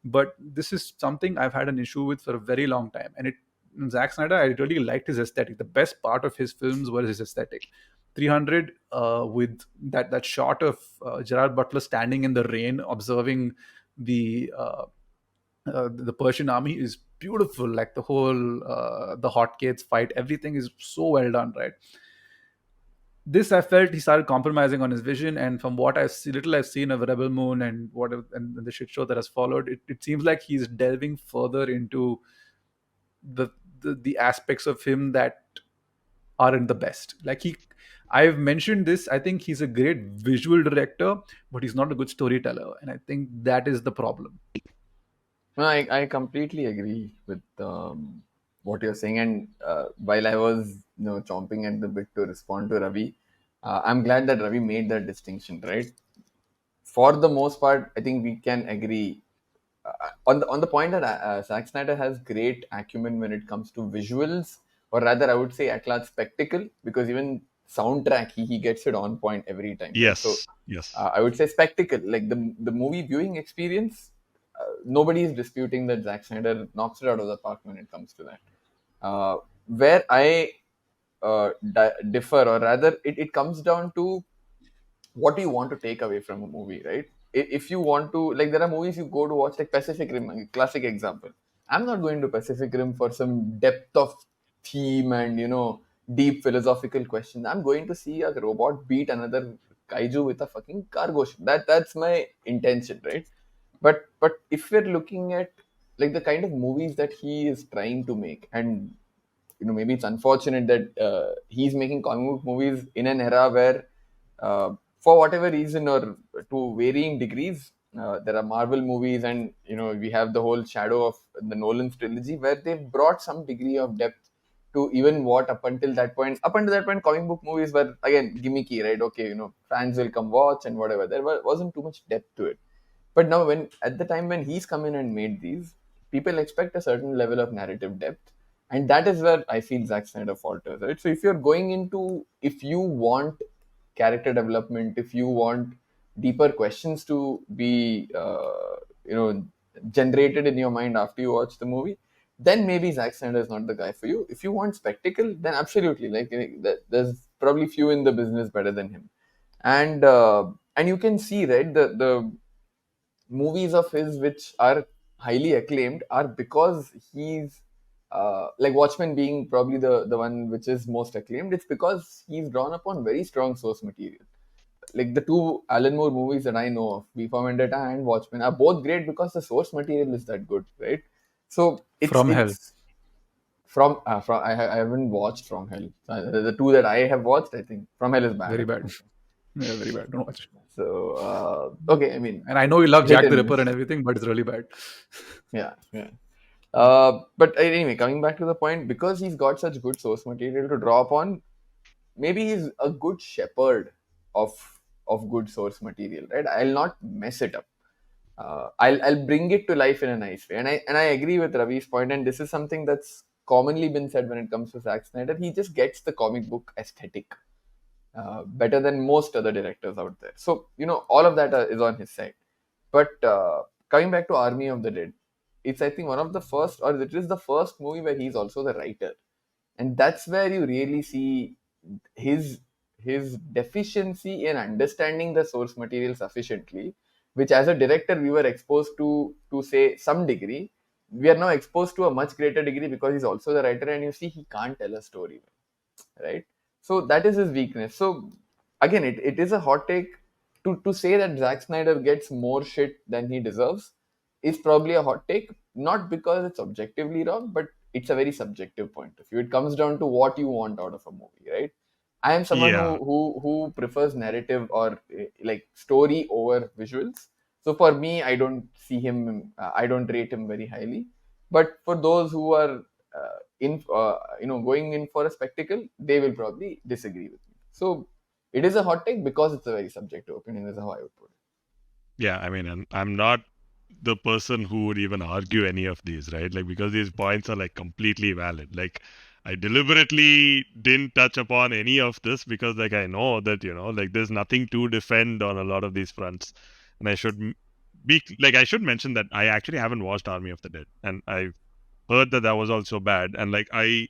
But this is something I've had an issue with for a very long time. And Zack Snyder, I really liked his aesthetic. The best part of his films was his aesthetic. 300, with that shot of Gerard Butler standing in the rain observing the Persian army is beautiful. Like the whole the hotcakes fight, everything is so well done, right? This, I felt he started compromising on his vision, and from what I've seen of Rebel Moon and whatever and the shit show that has followed, it seems like he's delving further into the, the aspects of him that aren't the best. I've mentioned this. I think he's a great visual director, but he's not a good storyteller, and I think that is the problem. No, I completely agree with what you're saying. And while I was chomping at the bit to respond to Ravi, I'm glad that Ravi made that distinction, right? For the most part, I think we can agree on the point that Zack Snyder has great acumen when it comes to visuals, or rather, I would say at large spectacle, because even soundtrack he gets it on point every time. Right? So Yes. I would say spectacle, like the movie viewing experience. Nobody is disputing that Zack Snyder knocks it out of the park when it comes to that. Where I differ, or rather, it comes down to what do you want to take away from a movie, right? If you want to, like, there are movies you go to watch, like Pacific Rim, a classic example. I'm not going to Pacific Rim for some depth of theme and deep philosophical questions. I'm going to see a robot beat another kaiju with a fucking cargo ship. That's my intention, right? But if we're looking at like the kind of movies that he is trying to make, and maybe it's unfortunate that he's making comic book movies in an era where for whatever reason or to varying degrees, there are Marvel movies, and we have the whole shadow of the Nolan's trilogy where they've brought some degree of depth to even what up until that point, comic book movies were again gimmicky, right? Okay, fans will come watch and whatever. Wasn't too much depth to it. But now, when at the time when he's come in and made these, people expect a certain level of narrative depth, and that is where I feel Zack Snyder falters, right? So if you want character development, if you want deeper questions to be, generated in your mind after you watch the movie, then maybe Zack Snyder is not the guy for you. If you want spectacle, then absolutely, like there's probably few in the business better than him, and you can see, right, the movies of his which are highly acclaimed are because he's like Watchmen being probably the one which is most acclaimed. It's because he's drawn upon very strong source material. Like the two Alan Moore movies that I know of, V for Vendetta and Watchmen, are both great because the source material is that good, right? So it's From Hell. it's I haven't watched From Hell. The two that I have watched, I think From Hell is bad. Very bad. Yeah, very bad. Don't watch it. So okay, I mean, And I know you love hit Jack the and Ripper miss. and everything, but it's really bad. Yeah, yeah. But anyway, coming back to the point, because he's got such good source material to draw upon, maybe he's a good shepherd of good source material, right? I'll not mess it up. I'll bring it to life in a nice way, and I agree with Ravi's point, and this is something that's commonly been said when it comes to Zack Snyder. He just gets the comic book aesthetic better than most other directors out there. So all of that is on his side. But coming back to Army of the Dead, it's I think one of the first, or it is the first movie where he's also the writer, and that's where you really see his deficiency in understanding the source material sufficiently, which as a director we were exposed to say some degree. We are now exposed to a much greater degree because he's also the writer, and you see he can't tell a story, right? So that is his weakness. So again, it is a hot take to say that Zack Snyder gets more shit than he deserves is probably a hot take, not because it's objectively wrong, but it's a very subjective point of view. It comes down to what you want out of a movie, right? I am someone Yeah. who prefers narrative or like story over visuals. So for me, I don't see him. I don't rate him very highly. But for those who are going in for a spectacle, they will probably disagree with me. So it is a hot take because it's a very subjective opinion. Is how I would put it. Yeah, I mean, and I'm not the person who would even argue any of these, right? Like, because these points are like completely valid. Like, I deliberately didn't touch upon any of this because, like, I know that, like, there's nothing to defend on a lot of these fronts. And I should I should mention that I actually haven't watched Army of the Dead. And I've heard that was also bad. And, like, I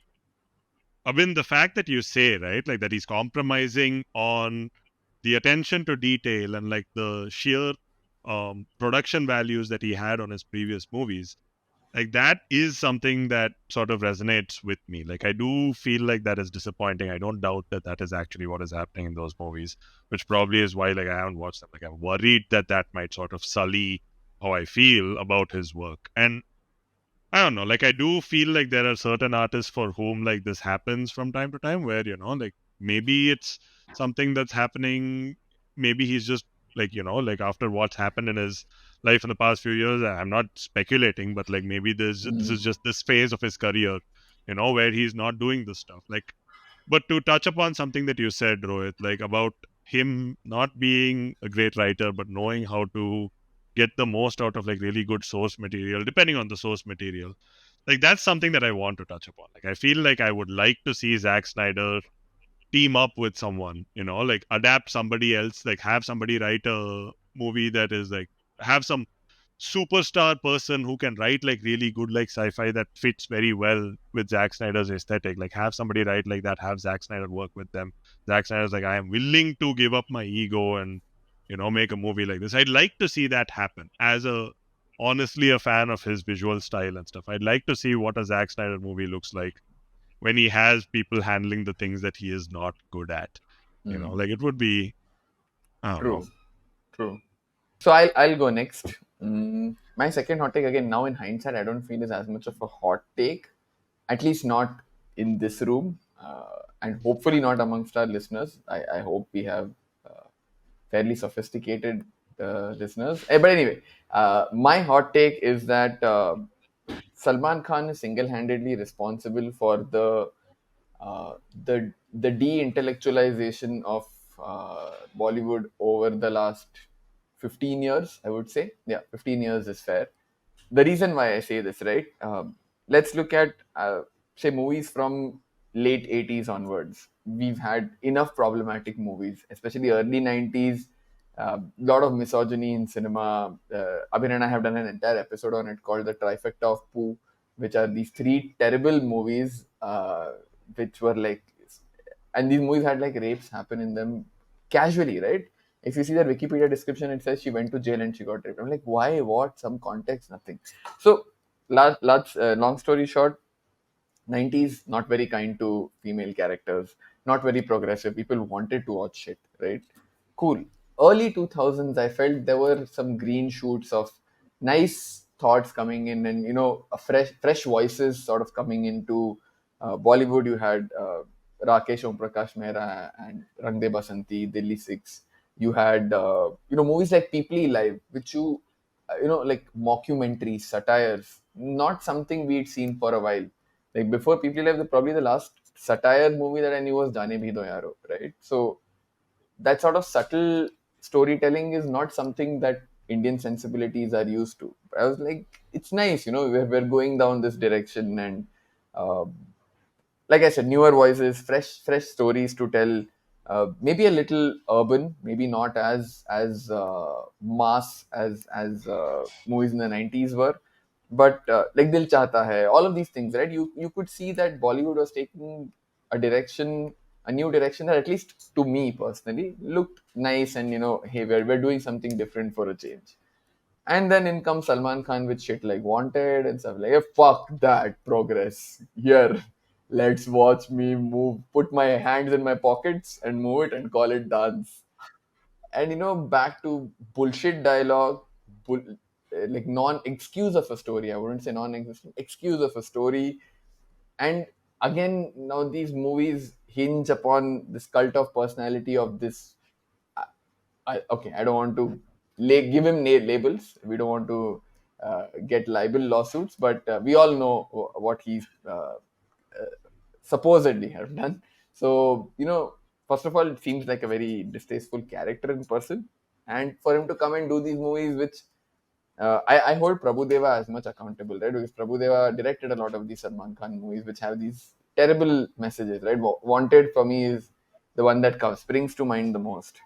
mean, the fact that you say, right, like, that he's compromising on the attention to detail and like the sheer production values that he had on his previous movies, like that is something that sort of resonates with me. Like I do feel like that is disappointing. I don't doubt that that is actually what is happening in those movies, which probably is why like I haven't watched them. Like I'm worried that that might sort of sully how I feel about his work. And I don't know, like I do feel like there are certain artists for whom like this happens from time to time where, like maybe it's something that's happening. Maybe he's just like, like after what's happened in his life in the past few years, I'm not speculating, but like maybe this is just this phase of his career, where he's not doing this stuff. Like, but to touch upon something that you said, Rohit, like about him not being a great writer, but knowing how to get the most out of like really good source material, depending on the source material. Like that's something that I want to touch upon. Like I feel like I would like to see Zack Snyder team up with someone, like adapt somebody else, like have somebody write a movie that is like have some superstar person who can write like really good like sci-fi that fits very well with Zack Snyder's aesthetic. Like have somebody write like that, have Zack Snyder work with them. Zack Snyder's like, I am willing to give up my ego and make a movie like this. I'd like to see that happen as a honestly a fan of his visual style and stuff. I'd like to see what a Zack Snyder movie looks like when he has people handling the things that he is not good at. Like it would be, I don't know. True. So I'll go next. My second hot take, again, now in hindsight, I don't feel is as much of a hot take, at least not in this room, and hopefully not amongst our listeners. I hope we have fairly sophisticated listeners. But anyway, my hot take is that Salman Khan is single-handedly responsible for the the de-intellectualization of Bollywood over the last 15 years, I would say. Yeah, 15 years is fair. The reason why I say this, right? Let's look at, say, movies from late 80s onwards. We've had enough problematic movies, especially early 90s. A lot of misogyny in cinema. Abhin and I have done an entire episode on it called The Trifecta of Pooh, which are these three terrible movies, which were like, and these movies had like rapes happen in them casually, right? If you see the Wikipedia description, it says she went to jail and she got raped. I'm like, why? What? Some context? Nothing. So, long story short, 90s not very kind to female characters, not very progressive. People wanted to watch shit, right? Cool. Early 2000s, I felt there were some green shoots of nice thoughts coming in, and a fresh voices sort of coming into Bollywood. You had Rakesh Om Prakash Mehra and Rang De Basanti, Delhi Six. You had movies like People Live, which like mockumentaries, satires, not something we'd seen for a while. Like before People Live, probably the last satire movie that I knew was Jaane Bhi Do Yaro, right? So that sort of subtle storytelling is not something that Indian sensibilities are used to. I was like, it's nice, we're going down this direction, and uh, like I said, newer voices, fresh stories to tell. Maybe a little urban, maybe not as mass as movies in the 90s were, but like Dil Chahta Hai, all of these things, right? You could see that Bollywood was taking a new direction that, at least to me personally, looked nice, and hey, we're doing something different for a change. And then in comes Salman Khan with shit like Wanted and stuff like, hey, fuck that progress. Here, let's watch me move, put my hands in my pockets and move it and call it dance. And back to bullshit dialogue, like non-excuse of a story. I wouldn't say non-existent, excuse of a story. And again, now these movies hinge upon this cult of personality of this. Okay, I don't want to give him labels. We don't want to get libel lawsuits, but we all know what he's supposedly have done. So, first of all, it seems like a very distasteful character in person. And for him to come and do these movies, which I hold Prabhu Deva as much accountable, right? Because Prabhu Deva directed a lot of these Salman Khan movies, which have these terrible messages, right? Wanted for me is the one that springs to mind the most.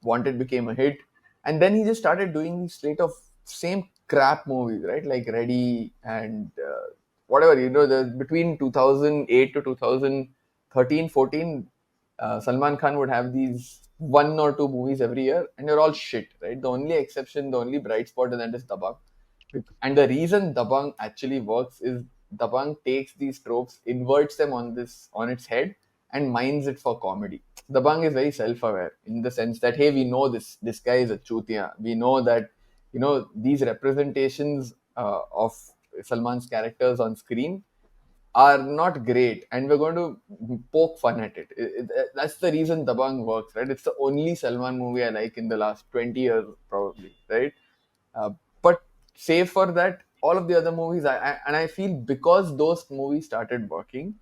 Wanted became a hit, and then he just started doing the slate of same crap movies, right? Like Ready and whatever, the between 2008 to 2013, 14, Salman Khan would have these one or two movies every year, and they're all shit, right? The only exception, the only bright spot in that is Dabang. And the reason Dabang actually works is Dabang takes these tropes, inverts them on its head, and mines it for comedy. Dabang is very self-aware in the sense that, hey, we know this guy is a chutia. We know that these representations of Salman's characters on screen are not great, and we're going to poke fun at it. That's the reason Dabang works, right? It's the only Salman movie I like in the last 20 years, probably, right? But save for that, all of the other movies, I feel because those movies started working.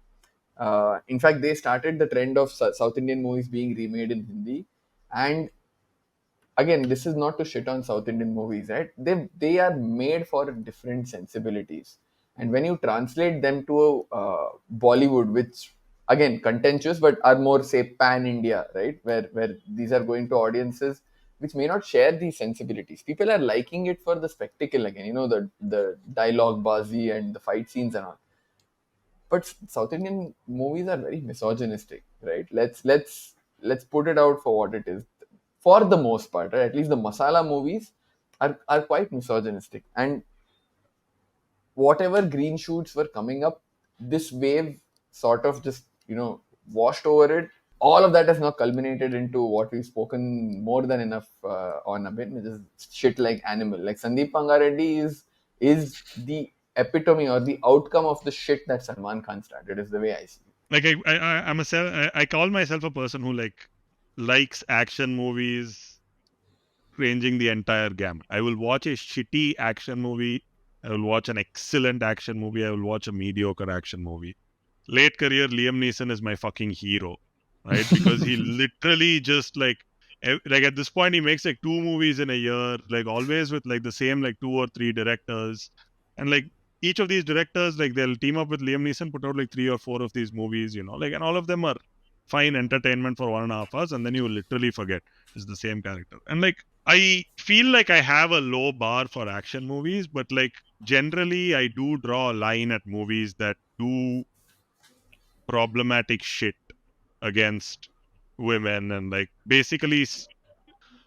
In fact, they started the trend of South Indian movies being remade in Hindi, and again, this is not to shit on South Indian movies, right? They are made for different sensibilities, and when you translate them to Bollywood, which again contentious, but are more, say, pan India, right? Where these are going to audiences which may not share these sensibilities. People are liking it for the spectacle again, the dialogue bazi and the fight scenes and all. But South Indian movies are very misogynistic, right? Let's put it out for what it is. For the most part, right? At least the masala movies are quite misogynistic. And whatever green shoots were coming up, this wave sort of just washed over it. All of that has now culminated into what we've spoken more than enough on a bit, which is shit like Animal. Like Sandeep Pangareddy is the epitome or the outcome of the shit that Salman Khan started, is the way I see it. Like I call myself a person who likes action movies ranging the entire gamut. I will watch a shitty action movie. I will watch an excellent action movie. I will watch a mediocre action movie. late career Liam Neeson is my fucking hero, right? Because he literally just like at this point he makes like 2 movies in a year, like always with like the same like 2 or 3 directors, and like each of these directors, like they'll team up with Liam Neeson, put out like 3 or 4 of these movies, like, and all of them are fine entertainment for 1.5 hours, and then you literally forget it's the same character. And like I feel like I have a low bar for action movies, but like generally I do draw a line at movies that do problematic shit against women and like basically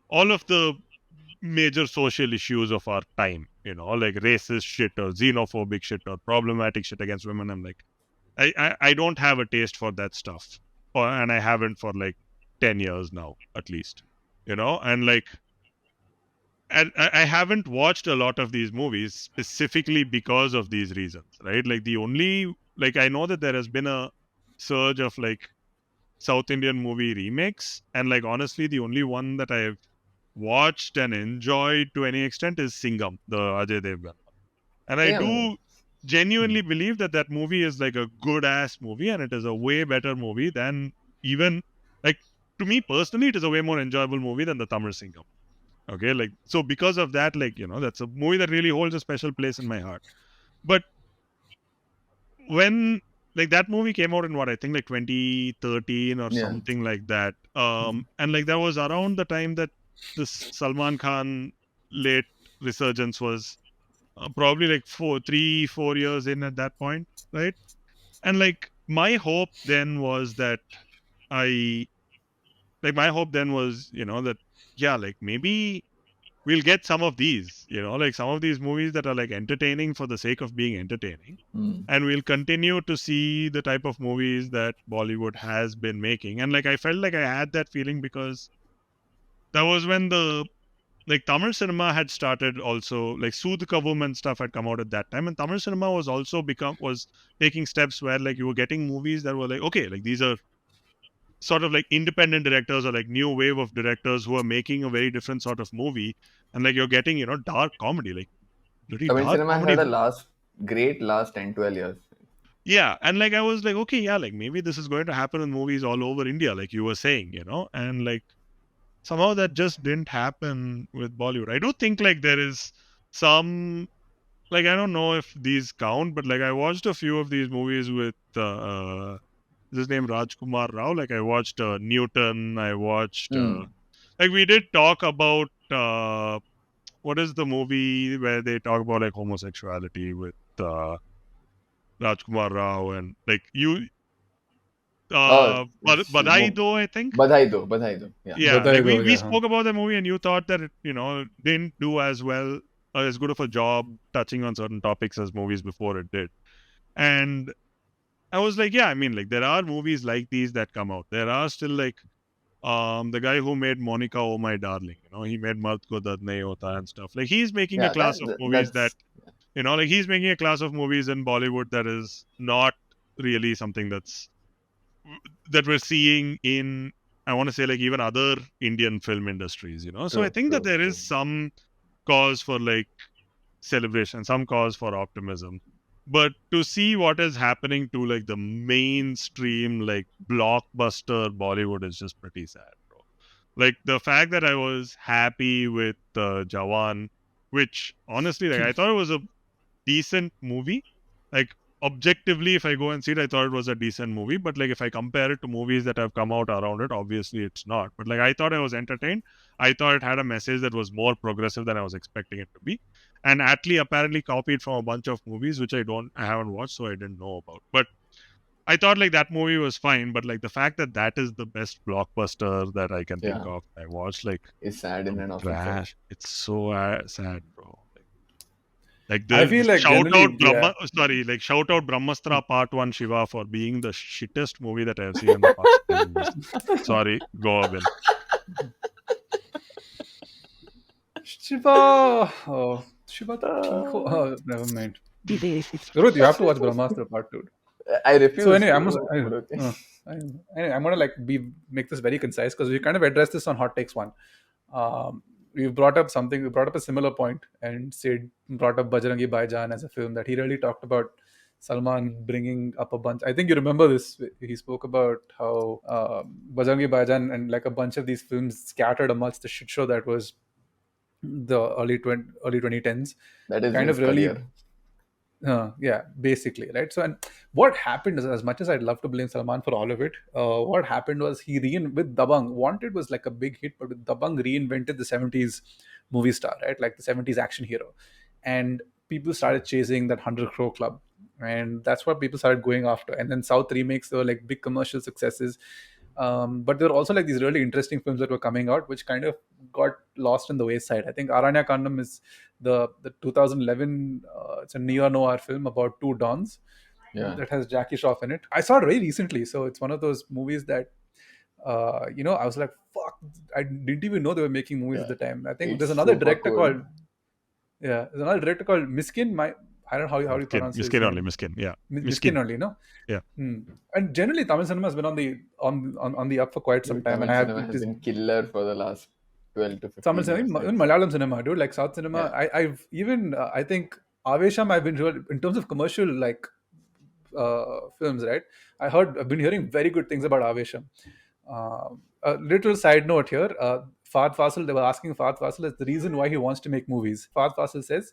all of the major social issues of our time, like racist shit or xenophobic shit or problematic shit against women. I'm like, I don't have a taste for that stuff, and I haven't for like 10 years now at least, and like I haven't watched a lot of these movies specifically because of these reasons, right? Like the only, like, I know that there has been a surge of like South Indian movie remakes, and like honestly the only one that I've watched and enjoyed to any extent is Singham, the Ajay Devgan, and I Yeah, man. do genuinely believe that that movie is like a good ass movie, and it is a way better movie than even, like, to me personally, it is a way more enjoyable movie than the Tamil Singham. Okay, like, so because of that, like, that's a movie that really holds a special place in my heart. But when, like, that movie came out in what I think like 2013 or Yeah. something like that, and like that was around the time that this Salman Khan late resurgence was, probably like 4 years in at that point, right? And like I my hope then was, that, yeah, like maybe we'll get some of these, like some of these movies that are like entertaining for the sake of being entertaining. And we'll continue to see the type of movies that Bollywood has been making. And like I felt like I had that feeling because that was when the, like, Tamil cinema had started also, like Sood Kavum and stuff had come out at that time. And Tamil cinema was also was taking steps where like you were getting movies that were like, okay, like these are sort of like independent directors or like new wave of directors who are making a very different sort of movie. And like you're getting, dark comedy, like pretty I mean, dark cinema has comedy. had a great last 10, 12 years. Yeah. And like I was like, okay, yeah, like maybe this is going to happen in movies all over India, like you were saying, and like somehow that just didn't happen with Bollywood. I do think like there is some, like, I don't know if these count, but like I watched a few of these movies with is his name Rajkumar Rao. Like I watched Newton. I watched like we did talk about what is the movie where they talk about like homosexuality with Rajkumar Rao and like you Badai Do, I think. Badhai Do. Yeah. Yeah, like Badai Do, we yeah. spoke about the movie and you thought that it, didn't do as well, as good of a job touching on certain topics as movies before it did. And I was like, yeah, I mean, like there are movies like these that come out. There are still like the guy who made Monica, Oh My Darling, he made Mard Ko Dard Nahi Hota and stuff. Like he's making a Yeah, class of movies that, that's like he's making a class of movies in Bollywood that is not really something that we're seeing in, I want to say, like even other Indian film industries, So I true, think that true, there true. is some cause for like celebration, some cause for optimism. But to see what is happening to like the mainstream, like blockbuster Bollywood is just pretty sad, bro. Like the fact that I was happy with Jawan, which honestly, like I thought it was a decent movie. Like objectively, if I go and see it, I thought it was a decent movie. But like if I compare it to movies that have come out around it, obviously it's not. But like I thought I was entertained. I thought it had a message that was more progressive than I was expecting it to be. And Atlee apparently copied from a bunch of movies which I haven't watched, so I didn't know about. But I thought like that movie was fine, but like the fact that that is the best blockbuster that I can think Yeah, of, I watched like it's sad in some and of itself. trash. It's so sad, bro. Like I the feel like shout out generally, yeah. like shout out Brahmastra Part 1 Shiva for being the shittest movie that I've seen in the past 10 years. Sorry, go Abhin. Shiva. Oh, Shiva. Oh, never mind. Rohit, you have to watch Brahmastra Part 2. I So refuse anyway, to, but okay. anyway, I'm gonna like make this very concise because we kind of addressed this on Hot Takes 1. We brought up a similar point and brought up Bajrangi Bhaijaan as a film that he really talked about Salman bringing up a bunch. I think you remember this. He spoke about how Bajangi Bhaijaan and like a bunch of these films scattered amongst the shit show that was the early 2010s. That is Kind his of really, career. yeah, basically, right? So, and what happened is, as much as I'd love to blame Salman for all of it, what happened was with Dabang. Wanted was like a big hit, but with Dabang reinvented the 70s movie star, right? Like the 70s action hero, and people started chasing that 100 crore club, and that's what people started going after. And then South remakes, they were like big commercial successes. But there were also like these really interesting films that were coming out, which kind of got lost in the wayside. I think Aranya Kandam is the 2011. It's a neo noir film about two dons Yeah. that has Jackie Shroff in it. I saw it very recently, so it's one of those movies that I was like, fuck, I didn't even know they were making movies at the time. I think there's It's another super director cool. called there's another director called Miskin. I don't know how you pronounce his Miskin name. only, Miskin. Yeah. Miskin only, no? Yeah. And generally, Tamil cinema has been on the up for quite some Dude, time, and Tamil I have cinema it has is been killer for the last 12 to Tamil 15 years. cinema, even Malayalam cinema, dude. Like South cinema, Yeah. I've even I think Avesham, I've been in terms of commercial like films, right? I've been hearing very good things about Avesham. A little side note here. Fahad Fasil, they were asking Fahad Fasil is the reason why he wants to make movies. Fahad Fasil says,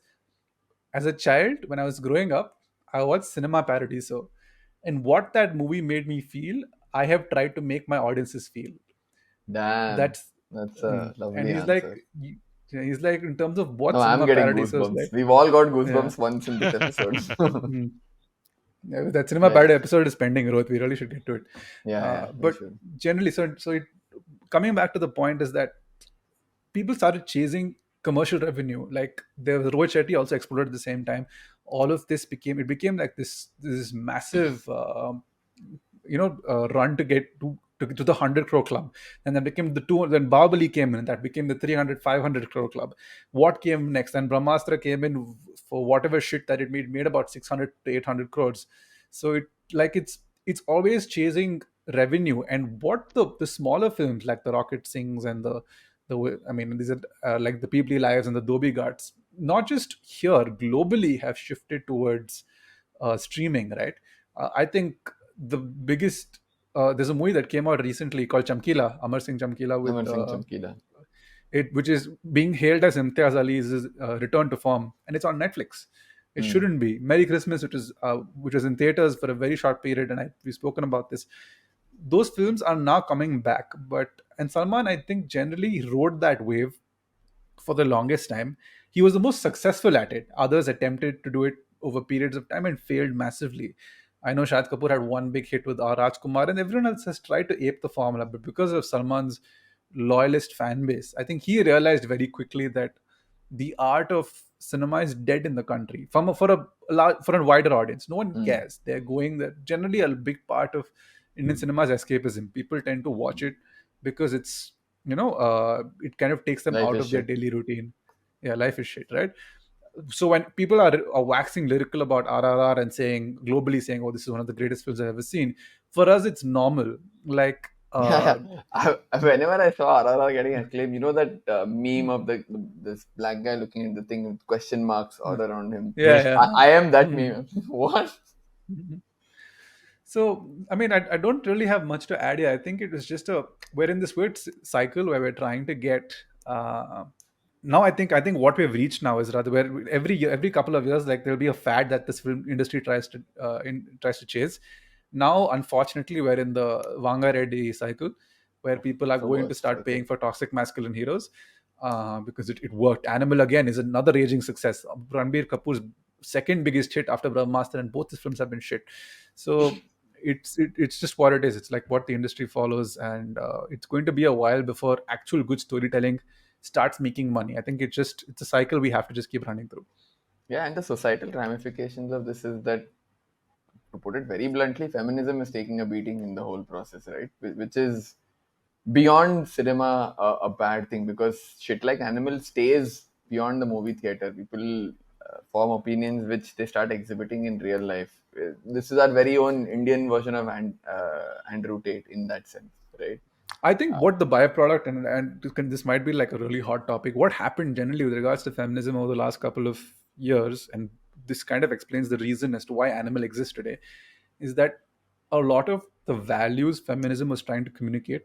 as a child, when I was growing up, I watched Cinema Paradiso. And what that movie made me feel, I have tried to make my audiences feel. Damn. That's That's a and lovely he's like, answer. in terms of what No, I'm Cinema getting Paradiso is goosebumps. like. We've all got Yeah. goosebumps once in this episode. Mm. Yeah, that Cinema Like, Paradiso episode is pending, Rohit. We really should get to it. yeah, we But should. generally, coming back to the point is that people started chasing commercial revenue. Like the Rohit Shetty also exploded at the same time. All of this became like this massive run to get to the 100 crore club, and then became the two. Then Bahubali came in, and that became the 300-500 crore club. What came next? And Brahmastra came in for whatever shit that it made about 600 to 800 crores. So it's always chasing revenue. And what the smaller films like the Rocket Sings and these are like the Peoply Lives and the Dobby Guards, not just here, globally have shifted towards streaming, right? I think the biggest there's a movie that came out recently called Chamkila, Amar Singh Chamkila, Amar with Singh Chamkila. which is being hailed as Imtiaz Ali's return to form, and it's on Netflix. It shouldn't be. Merry Christmas, which was in theaters for a very short period, and we've spoken about this. Those films are now coming back, and Salman, I think, generally rode that wave for the longest time. He was the most successful at it. Others attempted to do it over periods of time and failed massively. I know Shahid Kapoor had one big hit with R. Rajkumar, and everyone else has tried to ape the formula. But because of Salman's loyalist fan base, I think he realized very quickly that the art of cinema is dead in the country for a wider audience. No one cares. They're going that generally a big part of Indian cinema is escapism. People tend to watch it because it kind of takes them Life out is of their shit. daily routine. Yeah, life is shit, right? So when people are waxing lyrical about RRR and globally saying, "Oh, this is one of the greatest films I've ever seen," for us it's normal. Like, Yeah, whenever I saw RRR getting acclaim, you know that meme of this black guy looking at the thing with question marks all around him. yeah, I am that yeah. meme. What? So, I mean, I don't really have much to add here. I think it was we're in this weird cycle where we're trying to get. Now, I think what we've reached now is rather where every year, every couple of years, like there'll be a fad that this film industry tries to chase. Now, unfortunately, we're in the Vanga Reddy cycle, where people are The going to worst. start Okay. paying for toxic masculine heroes, because it worked. Animal again is another raging success. Ranbir Kapoor's second biggest hit after Brahmastra, and both his films have been shit. So it's just what it is. It's like what the industry follows, and it's going to be a while before actual good storytelling starts making money. I think it's a cycle we have to just keep running through. Yeah, and the societal ramifications of this is that, to put it very bluntly, feminism is taking a beating in the whole process, right? Which is beyond cinema a bad thing, because shit like Animal stays beyond the movie theater. People form opinions which they start exhibiting in real life. This is our very own Indian version of Andrew Tate in that sense, right? I think what the byproduct, and this might be like a really hot topic. What happened generally with regards to feminism over the last couple of years, and this kind of explains the reason as to why animal exists today, is that a lot of the values feminism was trying to communicate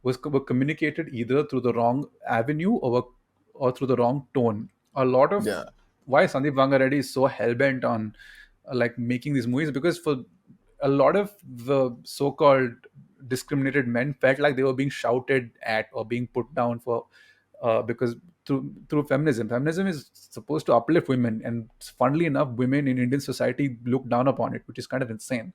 were communicated either through the wrong avenue or through the wrong tone. A lot of Yeah. why Sandeep Vangareddy is so hell bent on like making these movies, because for a lot of the so-called discriminated men felt like they were being shouted at or being put down for because through feminism is supposed to uplift women, and funnily enough women in Indian society look down upon it, which is kind of insane.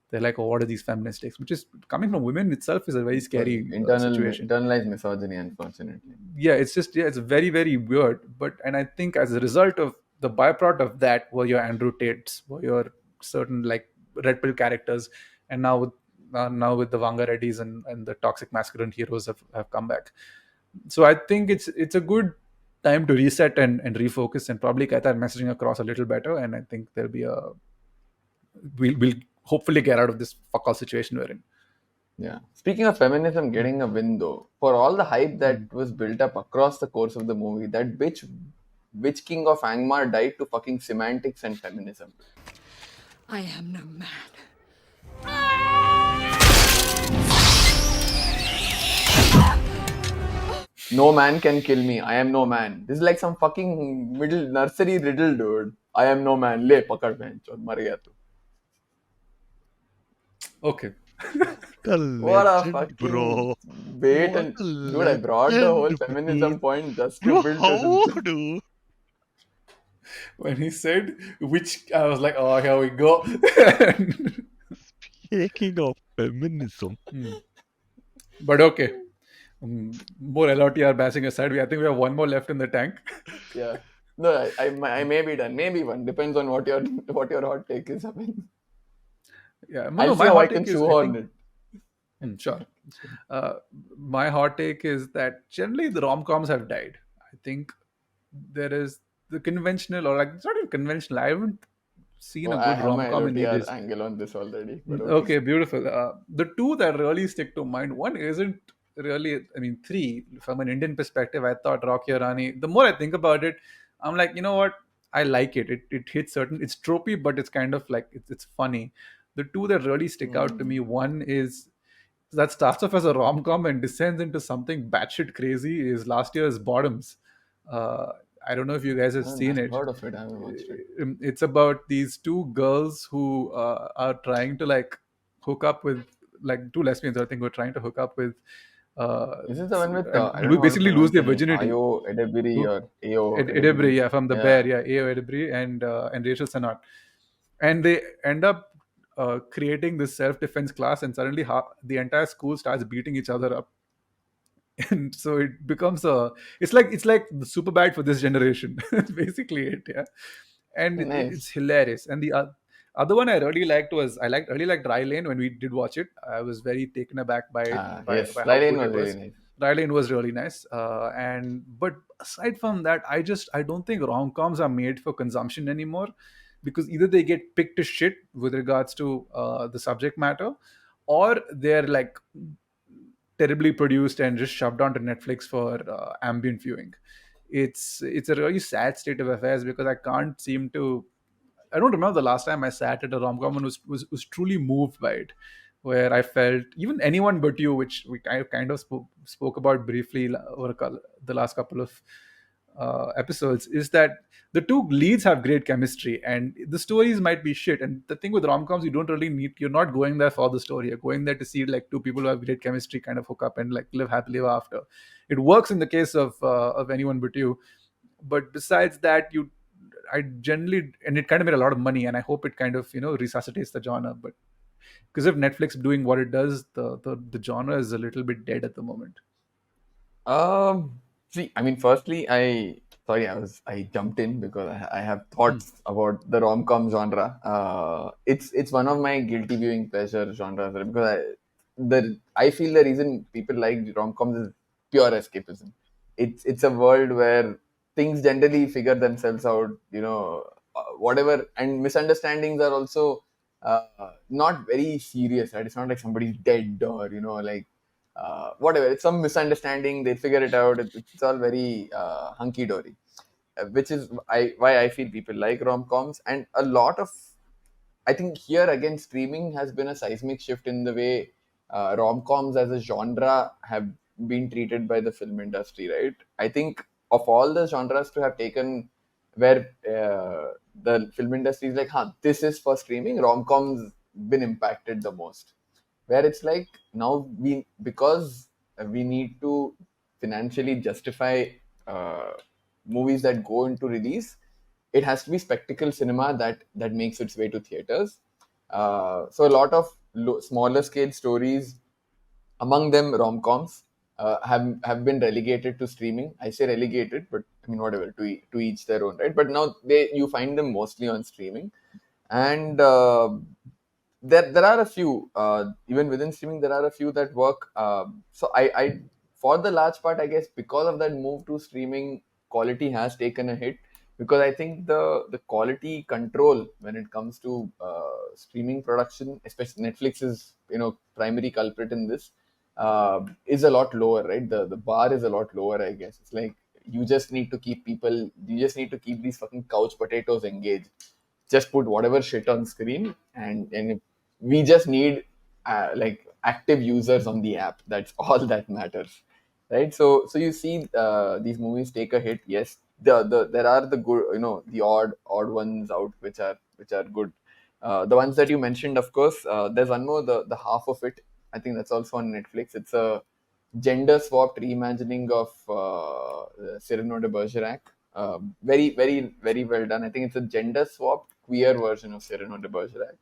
They're like, oh, what are these feminist takes, which is coming from women itself is a very Well, scary situation. internalized misogyny, unfortunately. Yeah, it's just, yeah, it's very very weird. But and I think as a result of the byproduct of that were your Andrew Tates, were your certain like red pill characters, and now with the Vanga Reddys and the toxic masculine heroes have come back. So I think it's a good time to reset and refocus and probably get that messaging across a little better. And I think there'll be a we'll hopefully get out of this fuck all situation we're in. Yeah. Speaking of feminism getting a win, though, for all the hype that was built up across the course of the movie, that bitch king of Angmar died to fucking semantics and feminism. I am no man. No man can kill me. I am no man. This is like some fucking middle nursery riddle, dude. I am no man. Le pakad bench और मर गया तू. Okay. What a Legend, fucking bro. bait, What and a dude, I brought the whole legend, feminism dude. point just to Bro, build how this. do? When he said which, I was like, oh, here we go. Speaking of feminism. But okay. More LOTR bashing aside, I think we have one more left in the tank. Yeah. No, I may be done. Maybe one. Depends on what your hot take is. I mean, Yeah, I'll no, see my how I hot can take is, I shoehorn think, it. sure. My hot take is that generally the rom coms have died. I think there is the conventional, or like it's not even conventional. I haven't seen Oh, a I good have rom my com in LOTR ages. angle on this already. But okay. Okay, beautiful. The two that really stick to mind, one isn't really, I mean, three, from an Indian perspective, I thought Rocky Rani, the more I think about it, I'm like, you know what? I like it. It hits certain, it's tropey, but it's kind of like, it's funny. The two that really stick out to me, one is that starts off as a rom com and descends into something batshit crazy, is last year's Bottoms. Uh, I don't know if you guys have seen I've it. heard of it. I haven't watched it. It's about these two girls who are trying to like hook up with, like two lesbians, I think, were trying to hook up with Is this the one with, and I don't know how to basically lose pronounce their the name, virginity. Ayo Edebiri Who? or Ayo Edebri, yeah, from the Yeah. Bear, yeah, Ao Edebri and Rachel Sennott, and they end up creating this self-defense class, and suddenly the entire school starts beating each other up. And so it becomes it's like the super bad for this generation. That's basically it, yeah. And it's Nice. hilarious. And the other one I really liked was, really liked Rye Lane. When we did watch it, I was very taken aback by it, Yes, by how Lylane good was it really was. nice. Rye Lane was really nice. And but aside from that, I don't think rom-coms are made for consumption anymore, because either they get picked to shit with regards to the subject matter, or they're like terribly produced and just shoved onto Netflix for ambient viewing. It's a really sad state of affairs, because I don't remember the last time I sat at a rom com and was truly moved by it, where I felt even Anyone But You, which we kind of spoke about briefly over the last couple of episodes, is that the two leads have great chemistry and the stories might be shit. And the thing with rom-coms, you're not going there for the story, you're going there to see like two people who have great chemistry kind of hook up and like live happily ever after. It works in the case of Anyone But You, but besides that, I generally, and it kind of made a lot of money, and I hope it kind of resuscitates the genre. But because of Netflix doing what it does, the genre is a little bit dead at the moment. See, I mean, firstly, I jumped in because I have thoughts about the rom-com genre. It's one of my guilty viewing pleasure genres, because I feel the reason people like rom-coms is pure escapism. It's a world where things generally figure themselves out, whatever, and misunderstandings are also not very serious, right? It's not like somebody's dead or like whatever. It's some misunderstanding. They figure it out. It's all very hunky dory. which is why I feel people like rom-coms. And a lot of, I think here again, streaming has been a seismic shift in the way rom-coms as a genre have been treated by the film industry, right? I think of all the genres to have taken where the film industry is like, huh, this is for streaming, rom-coms been impacted the most. Where it's like now because we need to financially justify uh, movies that go into release, it has to be spectacle cinema that makes its way to theaters. So a lot of smaller scale stories, among them rom-coms, have been relegated to streaming. I say relegated, but I mean whatever, to each their own, right? But now you find them mostly on streaming. And there are a few, even within streaming there are a few that work. So I for the large part, I guess because of that move to streaming, quality has taken a hit, because I think the quality control when it comes to streaming production, especially Netflix is primary culprit in this, is a lot lower, right? The bar is a lot lower, I guess. It's like you just need to keep these fucking couch potatoes engaged. Just put whatever shit on screen, and we just need like active users on the app. That's all that matters, right? So you see these movies take a hit. Yes, there are the good, the odd ones out which are good. The ones that you mentioned, of course, there's one more, the half of it. I think that's also on Netflix. It's a gender swapped reimagining of Cyrano de Bergerac. Very, very, very well done. I think it's a gender swapped queer version of Cyrano de Bergerac.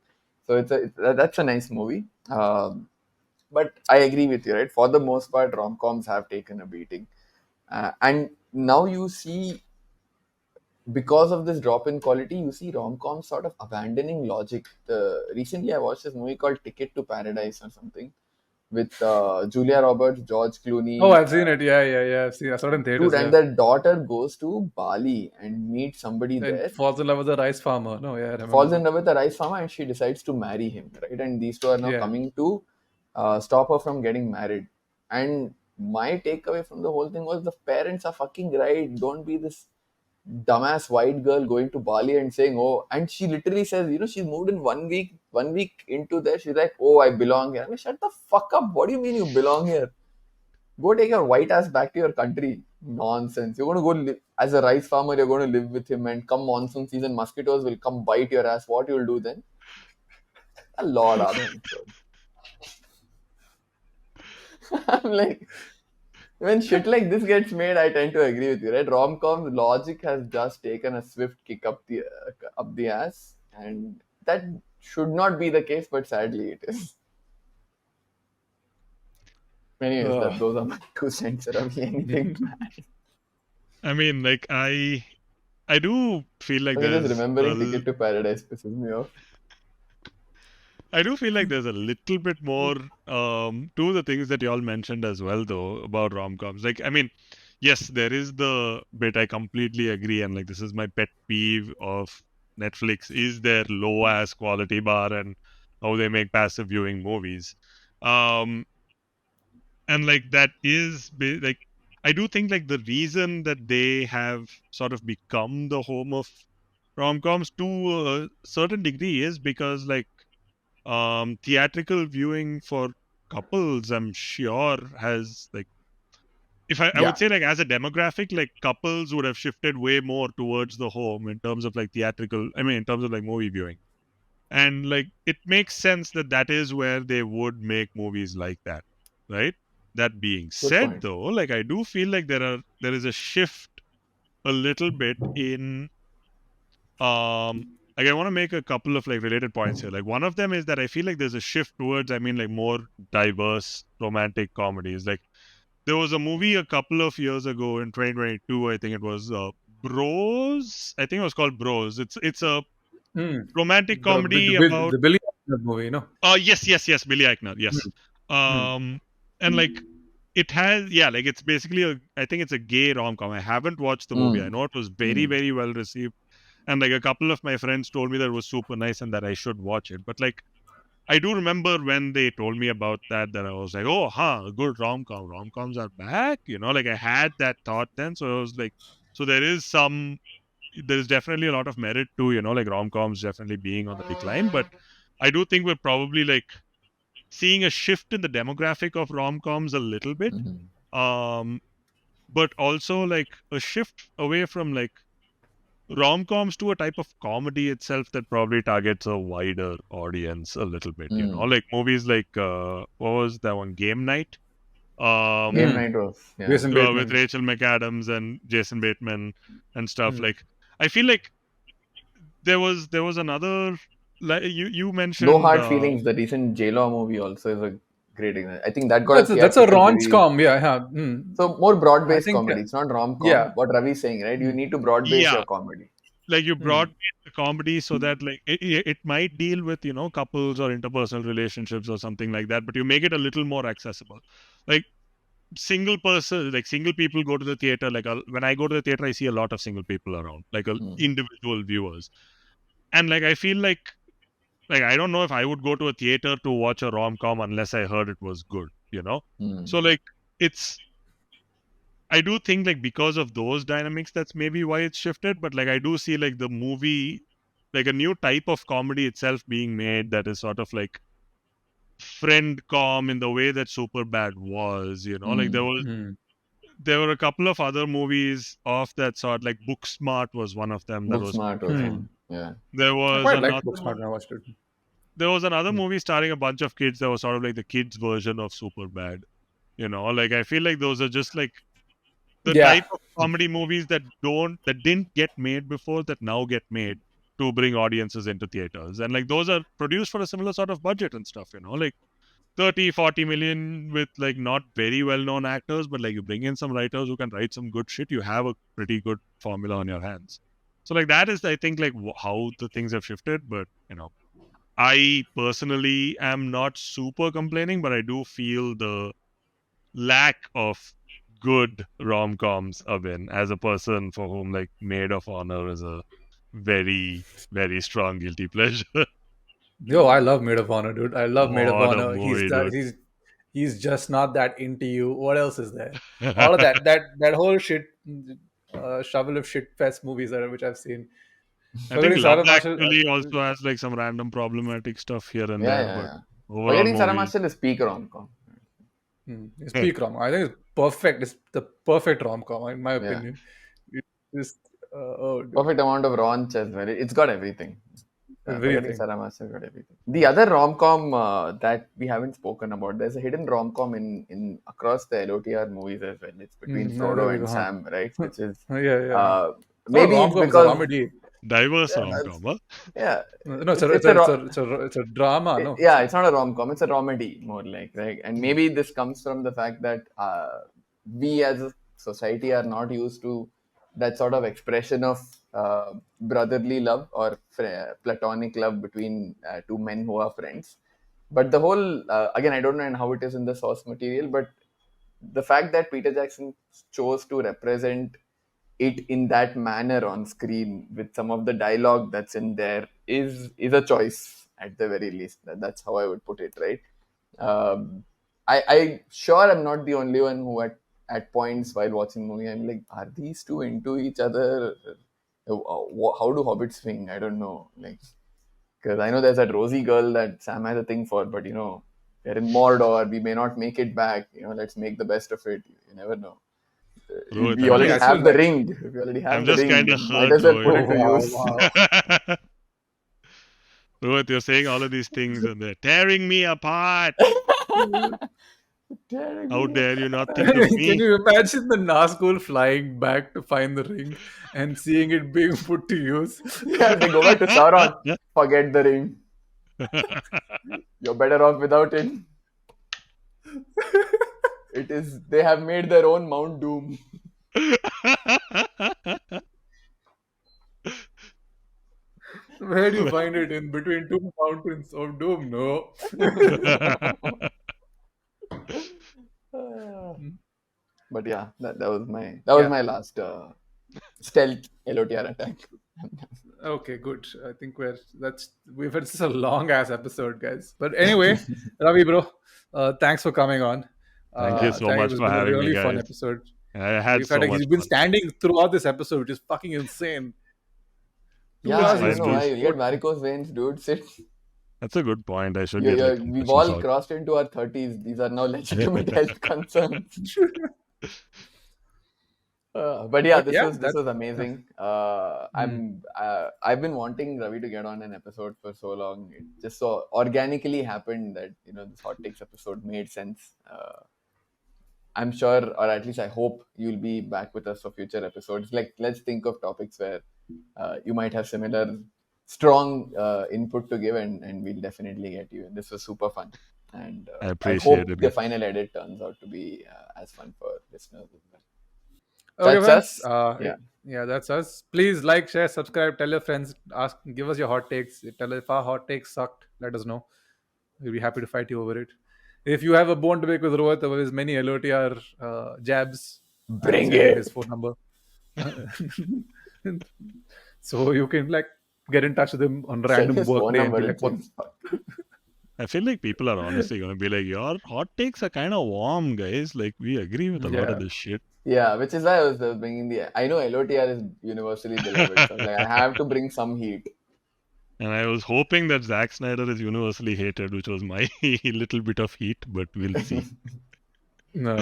So that's a nice movie. But I agree with you, right? For the most part, rom coms have taken a beating. And now you see, because of this drop in quality, you see rom-coms sort of abandoning logic. Recently, I watched this movie called Ticket to Paradise or something, with Julia Roberts, George Oh, Clooney, I've seen it. Yeah, yeah, yeah. I've seen. I saw it in dude, theaters. and Yeah, their daughter goes to Bali and meets somebody and there, falls in love with a rice farmer. No, yeah, I remember falls that. in love with a rice farmer, and she decides to marry him, right? And these two are now Yeah. coming to stop her from getting married. And my takeaway from the whole thing was the parents are fucking right. Don't be this dumbass white girl going to Bali and saying, oh, and she literally says, she moved in 1 week, 1 week into there, she's like, oh, I belong here. I mean, shut the fuck up. What do you mean you belong here? Go take your white ass back to your country. Nonsense. You're going to go live as a rice farmer. You're going to live with him, and come monsoon season, mosquitoes will come bite your ass. What you'll do then? A lot of them. I'm like, when shit like this gets made, I tend to agree with you, right? Rom-coms logic has just taken a swift kick up the ass, and that should not be the case, but sadly it is. Anyways, Ugh. those are my 2 cents. Ravi, anything to add? I mean, like I do feel like I mean, just there's remembering Ticket to Paradise pisses me off. I do feel like there's a little bit more to the things that y'all mentioned as well, though, about rom-coms. Like, I mean, yes, there is the bit I completely agree, and like this is my pet peeve of Netflix is their low ass quality bar and how they make passive viewing movies. Um, and like that is like I do think like the reason that they have sort of become the home of rom-coms to a certain degree is because like theatrical viewing for couples, I'm sure, has like if I would Yeah, say like as a demographic, like couples would have shifted way more towards the home in terms of like theatrical, I mean in terms of like movie viewing. And like it makes sense that that is where they would make movies like that, right? That being good said point. though, like I do feel like there is a shift a little bit in like I want to make a couple of like related points here. Like one of them is that I feel like there's a shift towards, I mean, like more diverse romantic comedies. Like there was a movie a couple of years ago in 2022, I think it was Bros. I think it was called Bros. It's a Hmm. romantic comedy about The Billy Eichner movie, no? yes, Billy Eichner, yes. Hmm. Hmm. And like it has like it's basically a I think it's a gay rom-com. I haven't watched the movie. I Mm, know it was very, mm, very well received. And like a couple of my friends told me that it was super nice and that I should watch it. But like I do remember when they told me about that I was like, oh, good rom-com. Rom-coms are back. Like I had that thought then. So I was like, So there is definitely a lot of merit to, like rom-coms definitely being on the decline. But I do think we're probably like seeing a shift in the demographic of rom-coms a little bit. Um, but also like a shift away from like rom-coms to a type of comedy itself that probably targets a wider audience a little bit, like movies like what was that one, Game Night, Game Night was, Jason with Bateman. Rachel McAdams and Jason Bateman and stuff. Like I feel like there was another, like you mentioned No Hard Feelings, the recent J-Law movie, also is a great example. I think that got a That's a theatrical raunch release. com, yeah. So more I broad-based think, comedy. It's not rom-com. yeah. What Ravi's saying, right? You need to broad-base your comedy. Like you brought the comedy so that like it might deal with couples or interpersonal relationships or something like that, but you make it a little more accessible. Like single people go to the theater. Like when I go to the theater, I see a lot of single people around, like individual viewers, and like I feel like I don't know if I would go to a theater to watch a rom-com unless I heard it was good. So like I do think like because of those dynamics, that's maybe why it's shifted. But like I do see like the movie, like a new type of comedy itself being made that is sort of like friend com in the way that Superbad was. Like there were a couple of other movies of that sort. Like Booksmart was one of them that was Booksmart was one. Yeah. There I was quite another liked Booksmart when I watched it. There was another movie starring a bunch of kids that was sort of like the kids version of Superbad. Like I feel like those are just like the type of comedy movies that didn't get made before that now get made to bring audiences into theaters. And like those are produced for a similar sort of budget and stuff, like 30-40 million with like not very well-known actors, but like you bring in some writers who can write some good shit, you have a pretty good formula on your hands. So like that is, I think, like how the things have shifted. But I personally am not super complaining, but I do feel the lack of good rom-coms, Abhin, as a person for whom like Maid of Honor is a very, very strong guilty pleasure. Yo, I love Maid of Honor, dude. I love Maid of What a Honor. movie, dude. He's just not that into you. What else is there? All of that whole shit, shovel of shit fest movies which I've seen. I think Forgetting Love Sarah Marshall. Actually also has like some random problematic stuff here and there, but overall Forgetting Sarah movie. Marshall is peak rom-com. It's peak rom. I think it's perfect. It's the perfect rom-com, in my opinion. It's perfect amount of raunch as well. It's got everything. Forgetting everything. Sarah Marshall got everything. The other rom-com that we haven't spoken about, there's a hidden rom-com in across the LOTR movies as well. It's between Frodo and Sam, right? Which is maybe it's because comedy. Diverse rom-com, huh? Yeah. No, it's a drama. No. Yeah, it's not a rom-com. It's a comedy more like, right? And maybe this comes from the fact that we as a society are not used to that sort of expression of brotherly love or platonic love between two men who are friends. But the whole, again, I don't know how it is in the source material, but the fact that Peter Jackson chose to represent it in that manner on screen with some of the dialogue that's in there is a choice at the very least. That's how I would put it, right? I sure I'm not the only one who at points while watching movie I'm like, are these two into each other? How do hobbits swing? I don't know, like, because I know there's that Rosie girl that Sam has a thing for, but we're in Mordor, we may not make it back. Let's make the best of it. You never know. Rohit, We already have the ring. If we already have I'm the just ring, kind of might hurt, as well put it Rohit. to use. Rohit, you're saying all of these things and they're tearing me apart. How dare you not think of me? Can you imagine the Nazgul flying back to find the ring and seeing it being put to use? Yeah, they go back to Sauron. Forget the ring. You're better off without it. It is. They have made their own Mount Doom. Where do you find it? In between two mountains of doom? No. But yeah, that was my last stealth LOTR attack. Okay, good. I think we've had such a long ass episode, guys. But anyway, Ravi bro, thanks for coming on. Thank you so much for having me, guys. Fun episode. I had We felt so like much he's been fun. standing throughout this episode, which is fucking insane. 2 Yeah, hours I in don't this know Fine, why dude. case. you get varicose veins, dude. Sit. That's a good point. I should get like We've compression all shot. crossed into our 30s. These are now legitimate health concerns. But yeah, But this yeah, was that's amazing. I've been wanting Ravi to get on an episode for so long. It just so organically happened that this hot takes episode made sense. I'm sure, or at least I hope, you'll be back with us for future episodes. Like, let's think of topics where you might have similar strong input to give, and we'll definitely get you. And this was super fun, and I I appreciate hope it, the guys. final edit turns out to be as fun for listeners as well. okay, That's friends. us. Yeah. Yeah, that's us. Please like, share, subscribe, tell your friends, give us your hot takes. Tell us if our hot takes sucked. Let us know. We'll be happy to fight you over it. If you have a bone to make with Rohit over his many LOTR jabs, I'll Bring send you it. his phone number. So you can like get in touch with him on a Send random his work phone day and be number. like, It "What?" seems. I feel like people are honestly going to be like, your hot takes are kind of warm, guys. Like, we agree with a lot of Yeah. this shit. Yeah, which is why I was bringing the. I know LOTR is universally beloved, so like I have to bring some heat. And I was hoping that Zack Snyder is universally hated, which was my little bit of heat, but we'll see. No.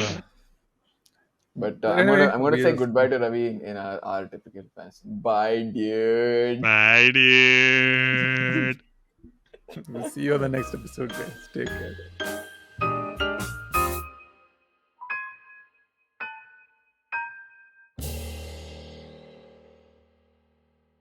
But But I'm anyway, gonna say goodbye to Ravi in our typical fashion. Bye, dude. Bye, dude. we'll see you on the next episode, guys. Take care.